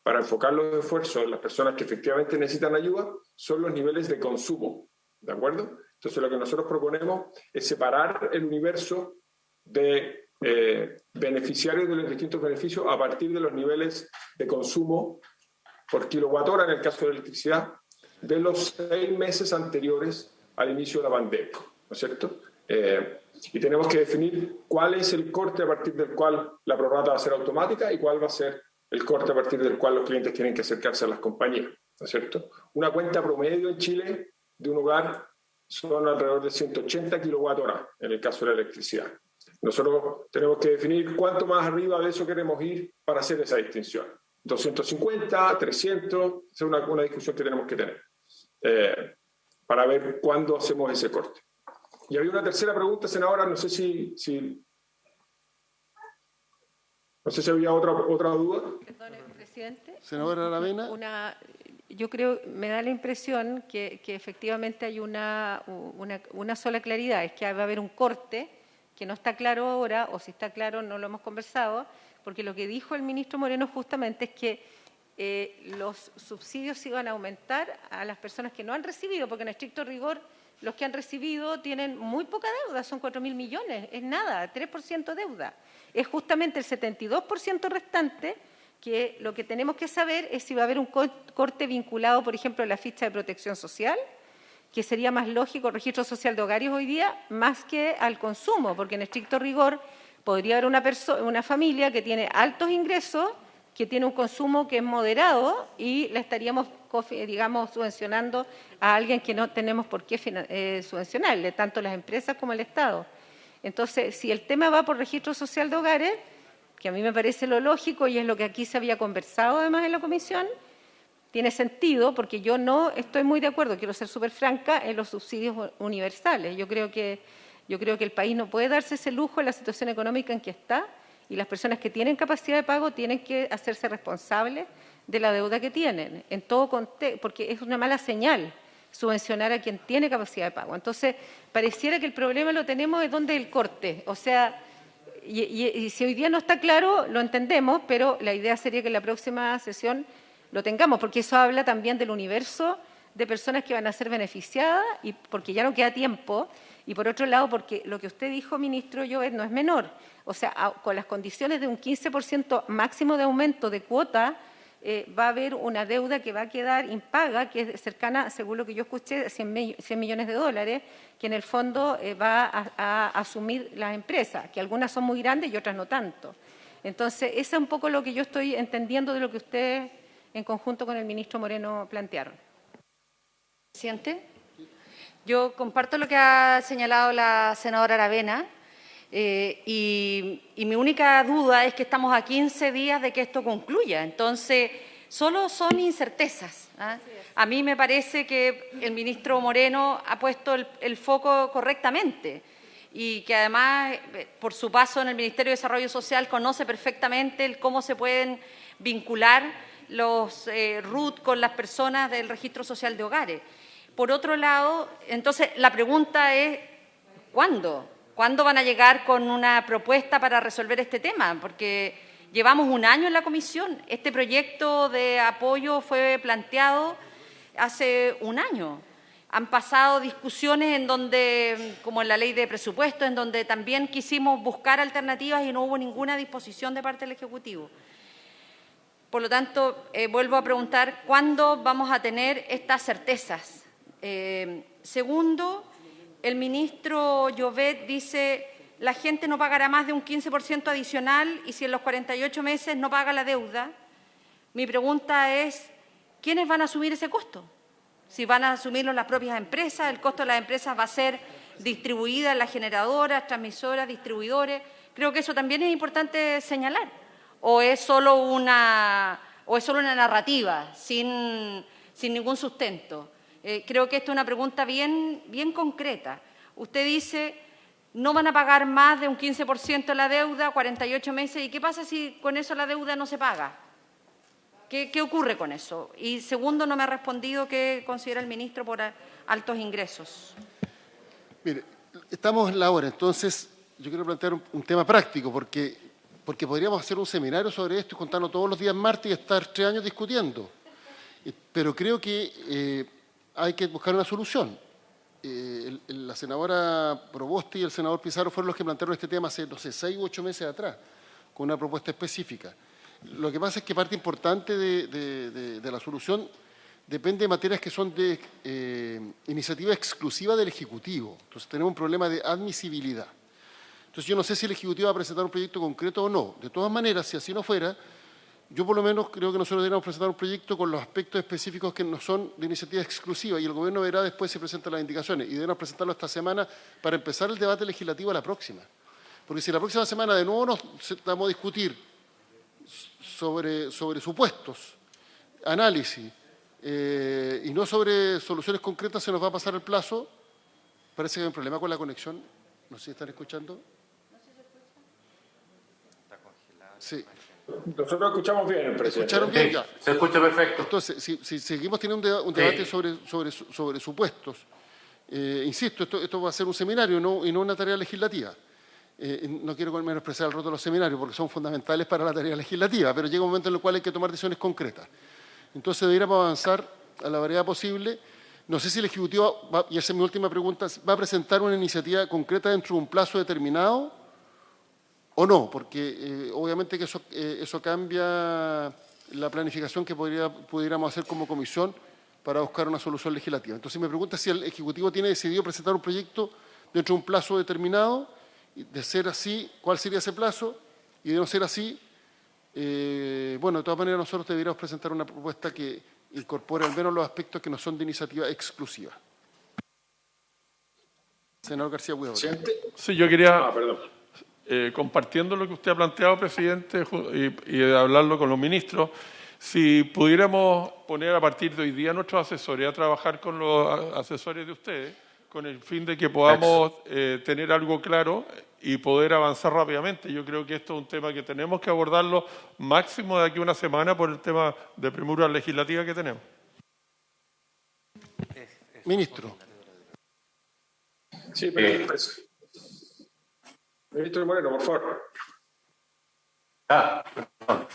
Speaker 8: para enfocar los esfuerzos en las personas que efectivamente necesitan ayuda son los niveles de consumo, ¿de acuerdo? Entonces, lo que nosotros proponemos es separar el universo de beneficiarios de los distintos beneficios a partir de los niveles de consumo por kilowatt-hora en el caso de la electricidad de los 6 meses anteriores al inicio de la pandemia, ¿no es cierto? Y tenemos que definir cuál es el corte a partir del cual la prorrata va a ser automática y cuál va a ser el corte a partir del cual los clientes tienen que acercarse a las compañías, ¿no es cierto? Una cuenta promedio en Chile de un hogar son alrededor de 180 kilowatt-hora en el caso de la electricidad. Nosotros tenemos que definir cuánto más arriba de eso queremos ir para hacer esa distinción. 250, 300, esa es una discusión que tenemos que tener para ver cuándo hacemos ese corte. Y había una tercera pregunta, senadora, no sé si había otra duda.
Speaker 6: Perdón, presidente.
Speaker 1: Senadora Aravena.
Speaker 6: Yo creo, me da la impresión que efectivamente hay una sola claridad, es que va a haber un corte que no está claro ahora, o si está claro no lo hemos conversado, porque lo que dijo el ministro Moreno justamente es que los subsidios iban a aumentar a las personas que no han recibido, porque en estricto rigor los que han recibido tienen muy poca deuda, son 4.000 millones, es nada, 3% deuda. Es justamente el 72% restante que lo que tenemos que saber es si va a haber un corte vinculado, por ejemplo, a la ficha de protección social, que sería más lógico el registro social de hogares hoy día, más que al consumo, porque en estricto rigor podría haber una familia que tiene altos ingresos, que tiene un consumo que es moderado y la estaríamos, digamos, subvencionando a alguien que no tenemos por qué subvencionarle, tanto las empresas como el Estado. Entonces, si el tema va por registro social de hogares, que a mí me parece lo lógico y es lo que aquí se había conversado además en la comisión, tiene sentido porque yo no estoy muy de acuerdo, quiero ser súper franca, en los subsidios universales. Yo creo que el país no puede darse ese lujo en la situación económica en que está y las personas que tienen capacidad de pago tienen que hacerse responsables de la deuda que tienen, en todo contexto, porque es una mala señal subvencionar a quien tiene capacidad de pago. Entonces, pareciera que el problema lo tenemos es donde el corte, o sea, y si hoy día no está claro, lo entendemos, pero la idea sería que en la próxima sesión lo tengamos, porque eso habla también del universo de personas que van a ser beneficiadas, y porque ya no queda tiempo, y por otro lado, porque lo que usted dijo, ministro Llobet, no es menor. O sea, con las condiciones de un 15% máximo de aumento de cuota, va a haber una deuda que va a quedar impaga, que es cercana, según lo que yo escuché, 100 millones de dólares, que en el fondo va a asumir las empresas, que algunas son muy grandes y otras no tanto. Entonces, eso es un poco lo que yo estoy entendiendo de lo que ustedes, en conjunto con el ministro Moreno, plantearon.
Speaker 4: Presidente, yo comparto lo que ha señalado la senadora Aravena y mi única duda es que estamos a 15 días de que esto concluya. Entonces, solo son incertezas. A mí me parece que el ministro Moreno ha puesto el foco correctamente y que además, por su paso en el Ministerio de Desarrollo Social, conoce perfectamente cómo se pueden vincular los RUT con las personas del Registro Social de Hogares. Por otro lado, entonces, la pregunta es, ¿cuándo? ¿Cuándo van a llegar con una propuesta para resolver este tema? Porque llevamos un año en la comisión. Este proyecto de apoyo fue planteado hace un año. Han pasado discusiones en donde, como en la ley de presupuesto, en donde también quisimos buscar alternativas y no hubo ninguna disposición de parte del Ejecutivo. Por lo tanto, vuelvo a preguntar, ¿cuándo vamos a tener estas certezas? Segundo, el ministro Llobet dice, la gente no pagará más de un 15% adicional y si en los 48 meses no paga la deuda. Mi pregunta es, ¿quiénes van a asumir ese costo? Si van a asumirlo las propias empresas, el costo de las empresas va a ser distribuida en las generadoras, transmisoras, distribuidores. Creo que eso también es importante señalar. ¿O es solo una narrativa sin ningún sustento? Creo que esto es una pregunta bien concreta. Usted dice, no van a pagar más de un 15% de la deuda, 48 meses, ¿y qué pasa si con eso la deuda no se paga? ¿Qué ocurre con eso? Y segundo, no me ha respondido qué considera el ministro por altos ingresos.
Speaker 1: Mire, estamos en la hora, entonces yo quiero plantear un tema práctico, porque podríamos hacer un seminario sobre esto y contarlo todos los días martes y estar 3 años discutiendo. Pero creo que hay que buscar una solución. La senadora Proboste y el senador Pizarro fueron los que plantearon este tema hace, no sé, 6 u 8 meses atrás, con una propuesta específica. Lo que pasa es que parte importante de la solución depende de materias que son de iniciativa exclusiva del Ejecutivo. Entonces tenemos un problema de admisibilidad. Entonces yo no sé si el Ejecutivo va a presentar un proyecto concreto o no. De todas maneras, si así no fuera, yo por lo menos creo que nosotros deberíamos presentar un proyecto con los aspectos específicos que no son de iniciativa exclusiva y el Gobierno verá después si presenta las indicaciones y debemos presentarlo esta semana para empezar el debate legislativo a la próxima. Porque si la próxima semana de nuevo nos sentamos a discutir sobre supuestos, análisis y no sobre soluciones concretas, se nos va a pasar el plazo. Parece que hay un problema con la conexión. No sé si están escuchando. Sí.
Speaker 8: Nosotros escuchamos bien, presidente.
Speaker 1: ¿Escucharon bien? Ya.
Speaker 3: Se escucha perfecto.
Speaker 1: Entonces, si seguimos teniendo un debate sobre supuestos, insisto, esto va a ser un seminario y no una tarea legislativa. No quiero menospreciar el rol de los seminarios porque son fundamentales para la tarea legislativa, pero llega un momento en el cual hay que tomar decisiones concretas. Entonces deberíamos avanzar a la brevedad posible. No sé si el Ejecutivo, y esa es mi última pregunta, va a presentar una iniciativa concreta dentro de un plazo determinado o no, porque obviamente que eso cambia la planificación que pudiéramos hacer como comisión para buscar una solución legislativa. Entonces me pregunta si el Ejecutivo tiene decidido presentar un proyecto dentro de un plazo determinado, y de ser así, ¿cuál sería ese plazo? Y de no ser así, bueno, de todas maneras nosotros deberíamos presentar una propuesta que incorpore al menos los aspectos que no son de iniciativa exclusiva. Senador García Huidobro.
Speaker 9: Sí, yo quería,
Speaker 8: perdón.
Speaker 9: compartiendo lo que usted ha planteado, presidente, y hablarlo con los ministros, si pudiéramos poner a partir de hoy día nuestros asesores a trabajar con los asesores de ustedes, con el fin de que podamos tener algo claro y poder avanzar rápidamente. Yo creo que esto es un tema que tenemos que abordarlo máximo de aquí a una semana por el tema de premura legislativa que tenemos.
Speaker 1: Ministro.
Speaker 8: Sí, pero Ministro Moreno, por favor.
Speaker 3: Perdón.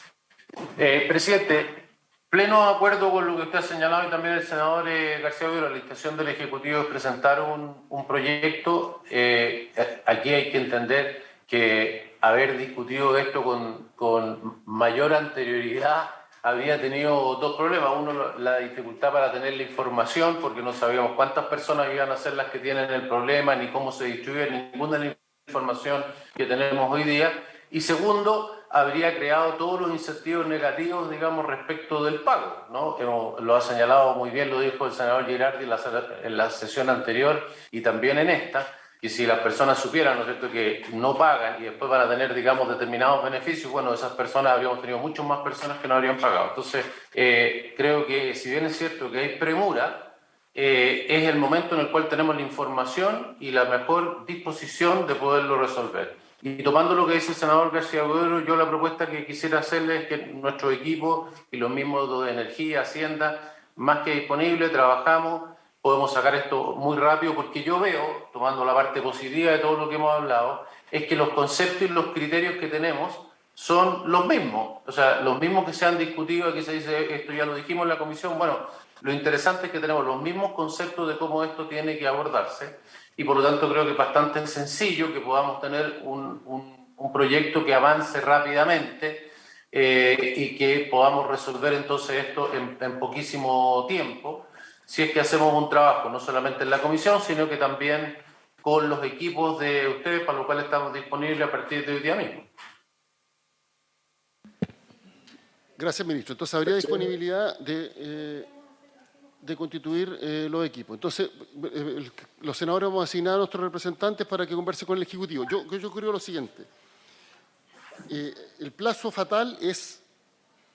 Speaker 3: Presidente, pleno acuerdo con lo que usted ha señalado y también el senador García Huidobro, la intención del Ejecutivo es presentar un proyecto. Aquí hay que entender que haber discutido esto con mayor anterioridad habría tenido dos problemas. Uno, la dificultad para tener la información, porque no sabíamos cuántas personas iban a ser las que tienen el problema, ni cómo se distribuye ninguna de la información que tenemos hoy día. Y segundo, habría creado todos los incentivos negativos, digamos, respecto del pago, ¿no? Lo ha señalado muy bien, lo dijo el senador Girardi en la sesión anterior y también en esta, que si las personas supieran, ¿no es cierto?, que no pagan y después van a tener, digamos, determinados beneficios, bueno, esas personas habríamos tenido muchas más personas que no habrían pagado. Entonces, creo que si bien es cierto que hay premura, es el momento en el cual tenemos la información y la mejor disposición de poderlo resolver. Y tomando lo que dice el senador García Huidobro, yo la propuesta que quisiera hacerle es que nuestro equipo y los mismos de Energía, Hacienda, más que disponible, trabajamos, podemos sacar esto muy rápido, porque yo veo, tomando la parte positiva de todo lo que hemos hablado, es que los conceptos y los criterios que tenemos son los mismos, o sea, los mismos que se han discutido, aquí se dice, esto ya lo dijimos en la comisión, bueno, lo interesante es que tenemos los mismos conceptos de cómo esto tiene que abordarse, y por lo tanto creo que es bastante sencillo que podamos tener un proyecto que avance rápidamente y que podamos resolver entonces esto en poquísimo tiempo, si es que hacemos un trabajo no solamente en la comisión, sino que también con los equipos de ustedes, para lo cual estamos disponibles a partir de hoy día mismo.
Speaker 1: Gracias, ministro. Entonces, habría disponibilidad de constituir los equipos. Entonces, los senadores vamos a asignar a nuestros representantes para que converse con el Ejecutivo. Yo creo lo siguiente. El plazo fatal es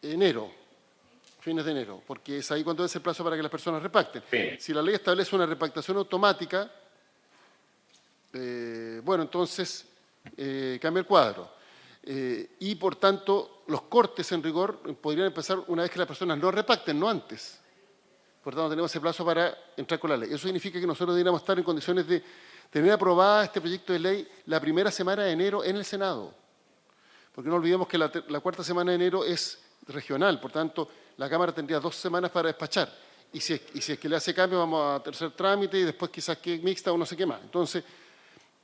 Speaker 1: enero, fines de enero, porque es ahí cuando es el plazo para que las personas repacten.
Speaker 3: Sí.
Speaker 1: Si la ley establece una repactación automática, bueno, entonces cambia el cuadro. Y, por tanto, los cortes en rigor podrían empezar una vez que las personas no repacten, no antes. Por tanto, tenemos ese plazo para entrar con la ley. Eso significa que nosotros deberíamos estar en condiciones de tener aprobada este proyecto de ley la primera semana de enero en el Senado. Porque no olvidemos que la cuarta semana de enero es regional, por tanto, la Cámara tendría 2 semanas para despachar. Y si es que le hace cambio, vamos a tercer trámite y después quizás que mixta o no sé qué más. Entonces,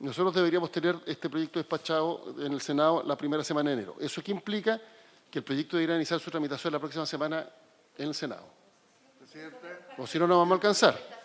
Speaker 1: nosotros deberíamos tener este proyecto despachado en el Senado la primera semana de enero. ¿Eso qué implica? que el proyecto debería iniciar su tramitación la próxima semana en el Senado.
Speaker 10: Presidente.
Speaker 1: O si no, no vamos a alcanzar.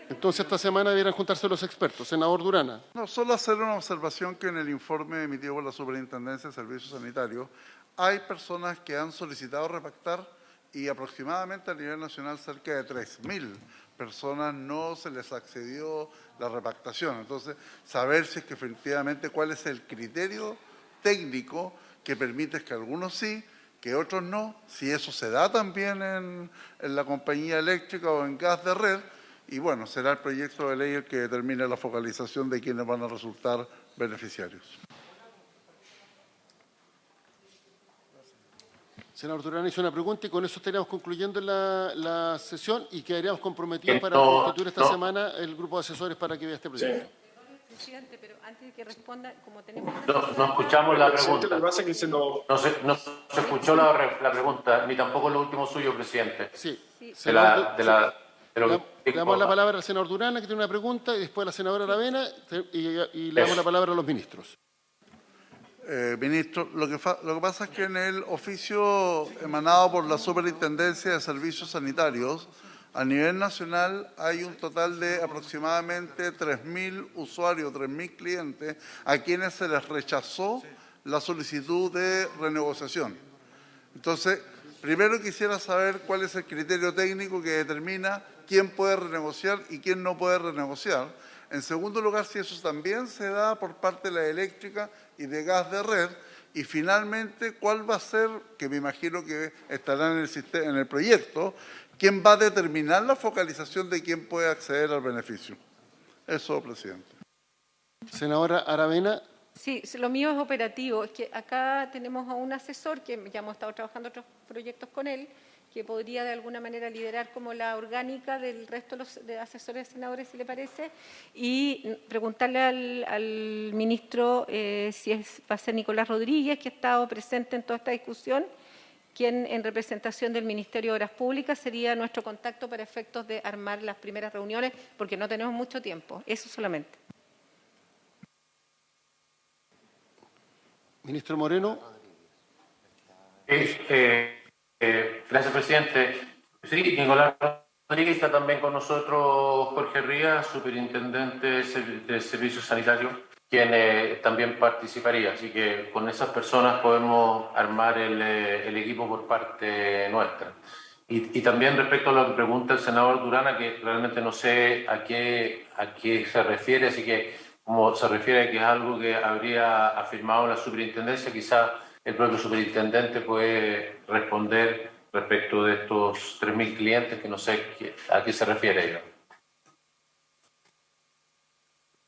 Speaker 1: Entonces, esta semana deberían juntarse los expertos. Senador Durana.
Speaker 10: No, solo hacer una observación que en el informe emitido por la Superintendencia de Servicios Sanitarios hay personas que han solicitado repactar y aproximadamente a nivel nacional cerca de 3.000 personas no se les accedió la repactación. Entonces, saber si es que efectivamente cuál es el criterio técnico que permite que algunos sí, que otros no, si eso se da también en la compañía eléctrica o en gas de red, y bueno, será el proyecto de ley el que determine la focalización de quienes van a resultar beneficiarios.
Speaker 1: Senador Durán hizo una pregunta y con eso estaríamos concluyendo la sesión y quedaríamos comprometidos para constituir esta semana el grupo de asesores para que vea este proyecto.
Speaker 6: Presidente, pero antes de que responda, como tenemos...
Speaker 3: No escuchamos la pregunta.
Speaker 8: Lo que pasa es que
Speaker 3: no se escuchó la pregunta, ni tampoco lo último suyo, presidente.
Speaker 1: Sí.
Speaker 3: Le
Speaker 1: damos la palabra al senador Durán, que tiene una pregunta, y después a la senadora Aravena, y le damos la palabra a los ministros.
Speaker 10: Ministro, lo que pasa es que en el oficio emanado por la Superintendencia de Servicios Sanitarios, a nivel nacional hay un total de aproximadamente 3.000 usuarios, 3.000 clientes, a quienes se les rechazó la solicitud de renegociación. Entonces, primero quisiera saber cuál es el criterio técnico que determina quién puede renegociar y quién no puede renegociar. En segundo lugar, si eso también se da por parte de la eléctrica y de gas de red. Y finalmente, ¿cuál va a ser, que me imagino que estará en el proyecto, quién va a determinar la focalización de quién puede acceder al beneficio? Eso, presidente.
Speaker 1: Senadora Aravena.
Speaker 6: Sí, lo mío es operativo. Es que acá tenemos a un asesor que ya hemos estado trabajando otros proyectos con él, que podría de alguna manera liderar como la orgánica del resto de asesores senadores, si le parece, y preguntarle al ministro si va a ser Nicolás Rodríguez, que ha estado presente en toda esta discusión, quien en representación del Ministerio de Obras Públicas sería nuestro contacto para efectos de armar las primeras reuniones, porque no tenemos mucho tiempo, eso solamente.
Speaker 1: Ministro Moreno.
Speaker 3: Gracias, presidente. Sí, Nicolás Rodríguez, está también con nosotros Jorge Rías, superintendente de Servicios Sanitarios, quien también participaría. Así que con esas personas podemos armar el equipo por parte nuestra. Y también respecto a lo que pregunta el senador Durana, que realmente no sé a qué se refiere, así que como se refiere a que es algo que habría afirmado la superintendencia, quizás el propio superintendente puede responder respecto de estos 3.000 clientes, que no sé a qué se refiere ella.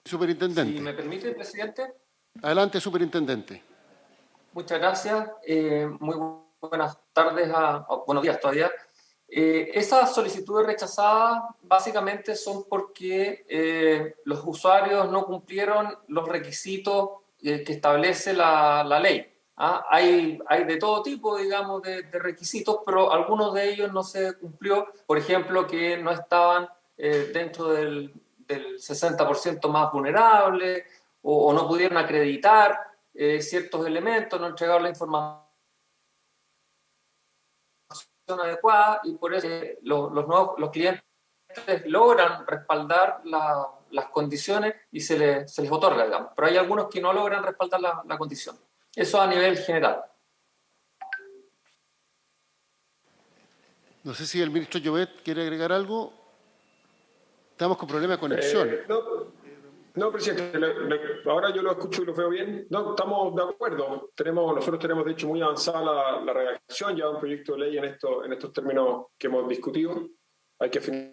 Speaker 1: Superintendente.
Speaker 11: Si me permite, presidente.
Speaker 1: Adelante, superintendente.
Speaker 11: Muchas gracias. Muy buenas tardes, buenos días todavía. Esas solicitudes rechazadas básicamente son porque los usuarios no cumplieron los requisitos que establece la ley. Hay de todo tipo, digamos, de requisitos, pero algunos de ellos no se cumplió. Por ejemplo, que no estaban dentro del 60% más vulnerable o no pudieron acreditar ciertos elementos, no entregaron la información adecuada, y por eso los clientes logran respaldar las condiciones y se les otorga, digamos. Pero hay algunos que no logran respaldar la condición. Eso a nivel general.
Speaker 1: No sé si el ministro Llobet quiere agregar algo. Estamos con problemas de conexión.
Speaker 8: No, presidente, ahora yo lo escucho y lo veo bien. No, estamos de acuerdo. Nosotros tenemos, de hecho, muy avanzada la redacción, ya un proyecto de ley en estos términos que hemos discutido. Hay que afinar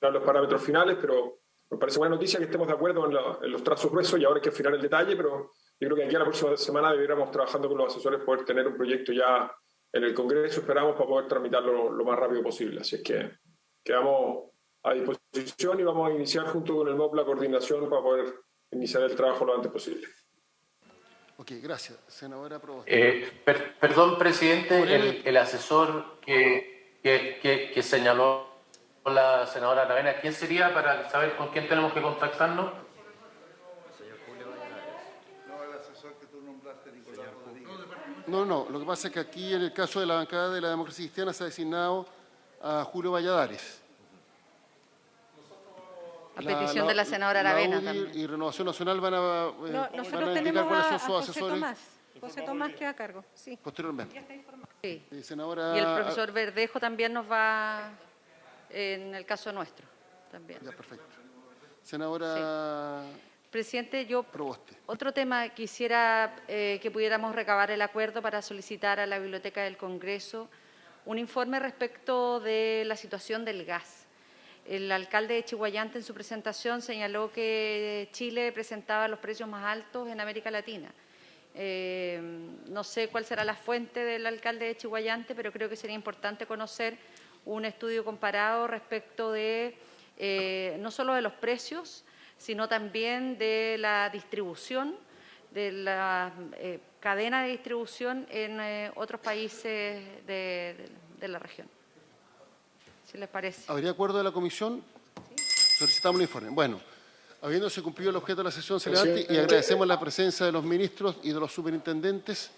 Speaker 8: los parámetros finales, pero me parece buena noticia que estemos de acuerdo en los trazos gruesos, y ahora hay que afinar el detalle, pero yo creo que aquí a la próxima semana deberíamos, trabajando con los asesores, poder tener un proyecto ya en el Congreso, esperamos, para poder tramitarlo lo más rápido posible. Así es que quedamos a disposición y vamos a iniciar junto con el MOP la coordinación para poder iniciar el trabajo lo antes posible.
Speaker 1: Ok, gracias. Senadora Provost.
Speaker 3: Perdón, presidente, el asesor que señaló la senadora Aravena, ¿quién sería para saber con quién tenemos que contactarnos?
Speaker 10: No, el asesor que tú nombraste, Nicolás Rodríguez.
Speaker 1: No, lo que pasa es que aquí en el caso de la bancada de la Democracia Cristiana se ha designado a Julio Valladares.
Speaker 4: A petición de la senadora Aravena
Speaker 1: UDI
Speaker 4: también.
Speaker 1: y Renovación Nacional van a
Speaker 6: Nosotros
Speaker 1: indicar
Speaker 6: tenemos
Speaker 1: cuáles son
Speaker 6: a
Speaker 1: sus
Speaker 6: José
Speaker 1: asesores
Speaker 6: Tomás. José Tomás queda a cargo, sí.
Speaker 1: posteriormente.
Speaker 6: Ya está informado.
Speaker 4: Sí.
Speaker 1: Senadora,
Speaker 4: Y el profesor Verdejo también nos va, en el caso nuestro, también.
Speaker 1: Ya, perfecto. Senadora
Speaker 4: Presidente, yo
Speaker 1: Proboste.
Speaker 4: otro tema quisiera que pudiéramos recabar el acuerdo para solicitar a la Biblioteca del Congreso un informe respecto de la situación del gas. El alcalde de Chiguayante en su presentación señaló que Chile presentaba los precios más altos en América Latina. No sé cuál será la fuente del alcalde de Chiguayante, pero creo que sería importante conocer un estudio comparado respecto de no solo de los precios, sino también de la distribución, de la cadena de distribución en otros países de la región. Si les parece.
Speaker 1: ¿Habría acuerdo de la comisión? ¿Sí? Solicitamos el informe. Bueno, habiéndose cumplido el objeto de la sesión, se levante y agradecemos la presencia de los ministros y de los superintendentes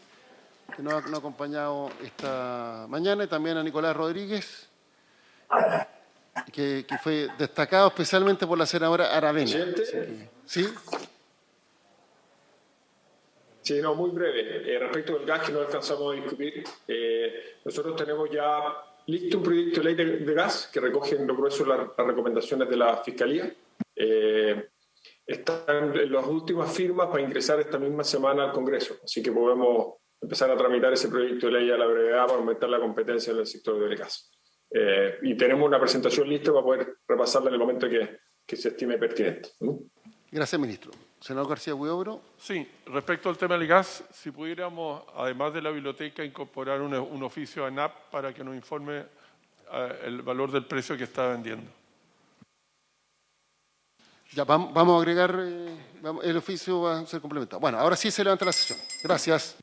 Speaker 1: que nos han acompañado esta mañana, y también a Nicolás Rodríguez, que fue destacado especialmente por la senadora Aravena. ¿Sí?
Speaker 8: Sí, no, muy breve. Respecto del gas que no alcanzamos a discutir, nosotros tenemos ya listo un proyecto de ley de gas que recoge en lo grueso las recomendaciones de la Fiscalía. Están en las últimas firmas para ingresar esta misma semana al Congreso, así que podemos empezar a tramitar ese proyecto de ley a la brevedad para aumentar la competencia en el sector del gas. Y tenemos una presentación lista para poder repasarla en el momento que se estime pertinente.
Speaker 1: Gracias, ministro. Senador García Huidobro.
Speaker 9: Sí, respecto al tema del gas, si pudiéramos, además de la biblioteca, incorporar un oficio a ANAP para que nos informe el valor del precio que está vendiendo.
Speaker 1: Ya, vamos a agregar, el oficio va a ser complementado. Bueno, ahora sí se levanta la sesión. Gracias.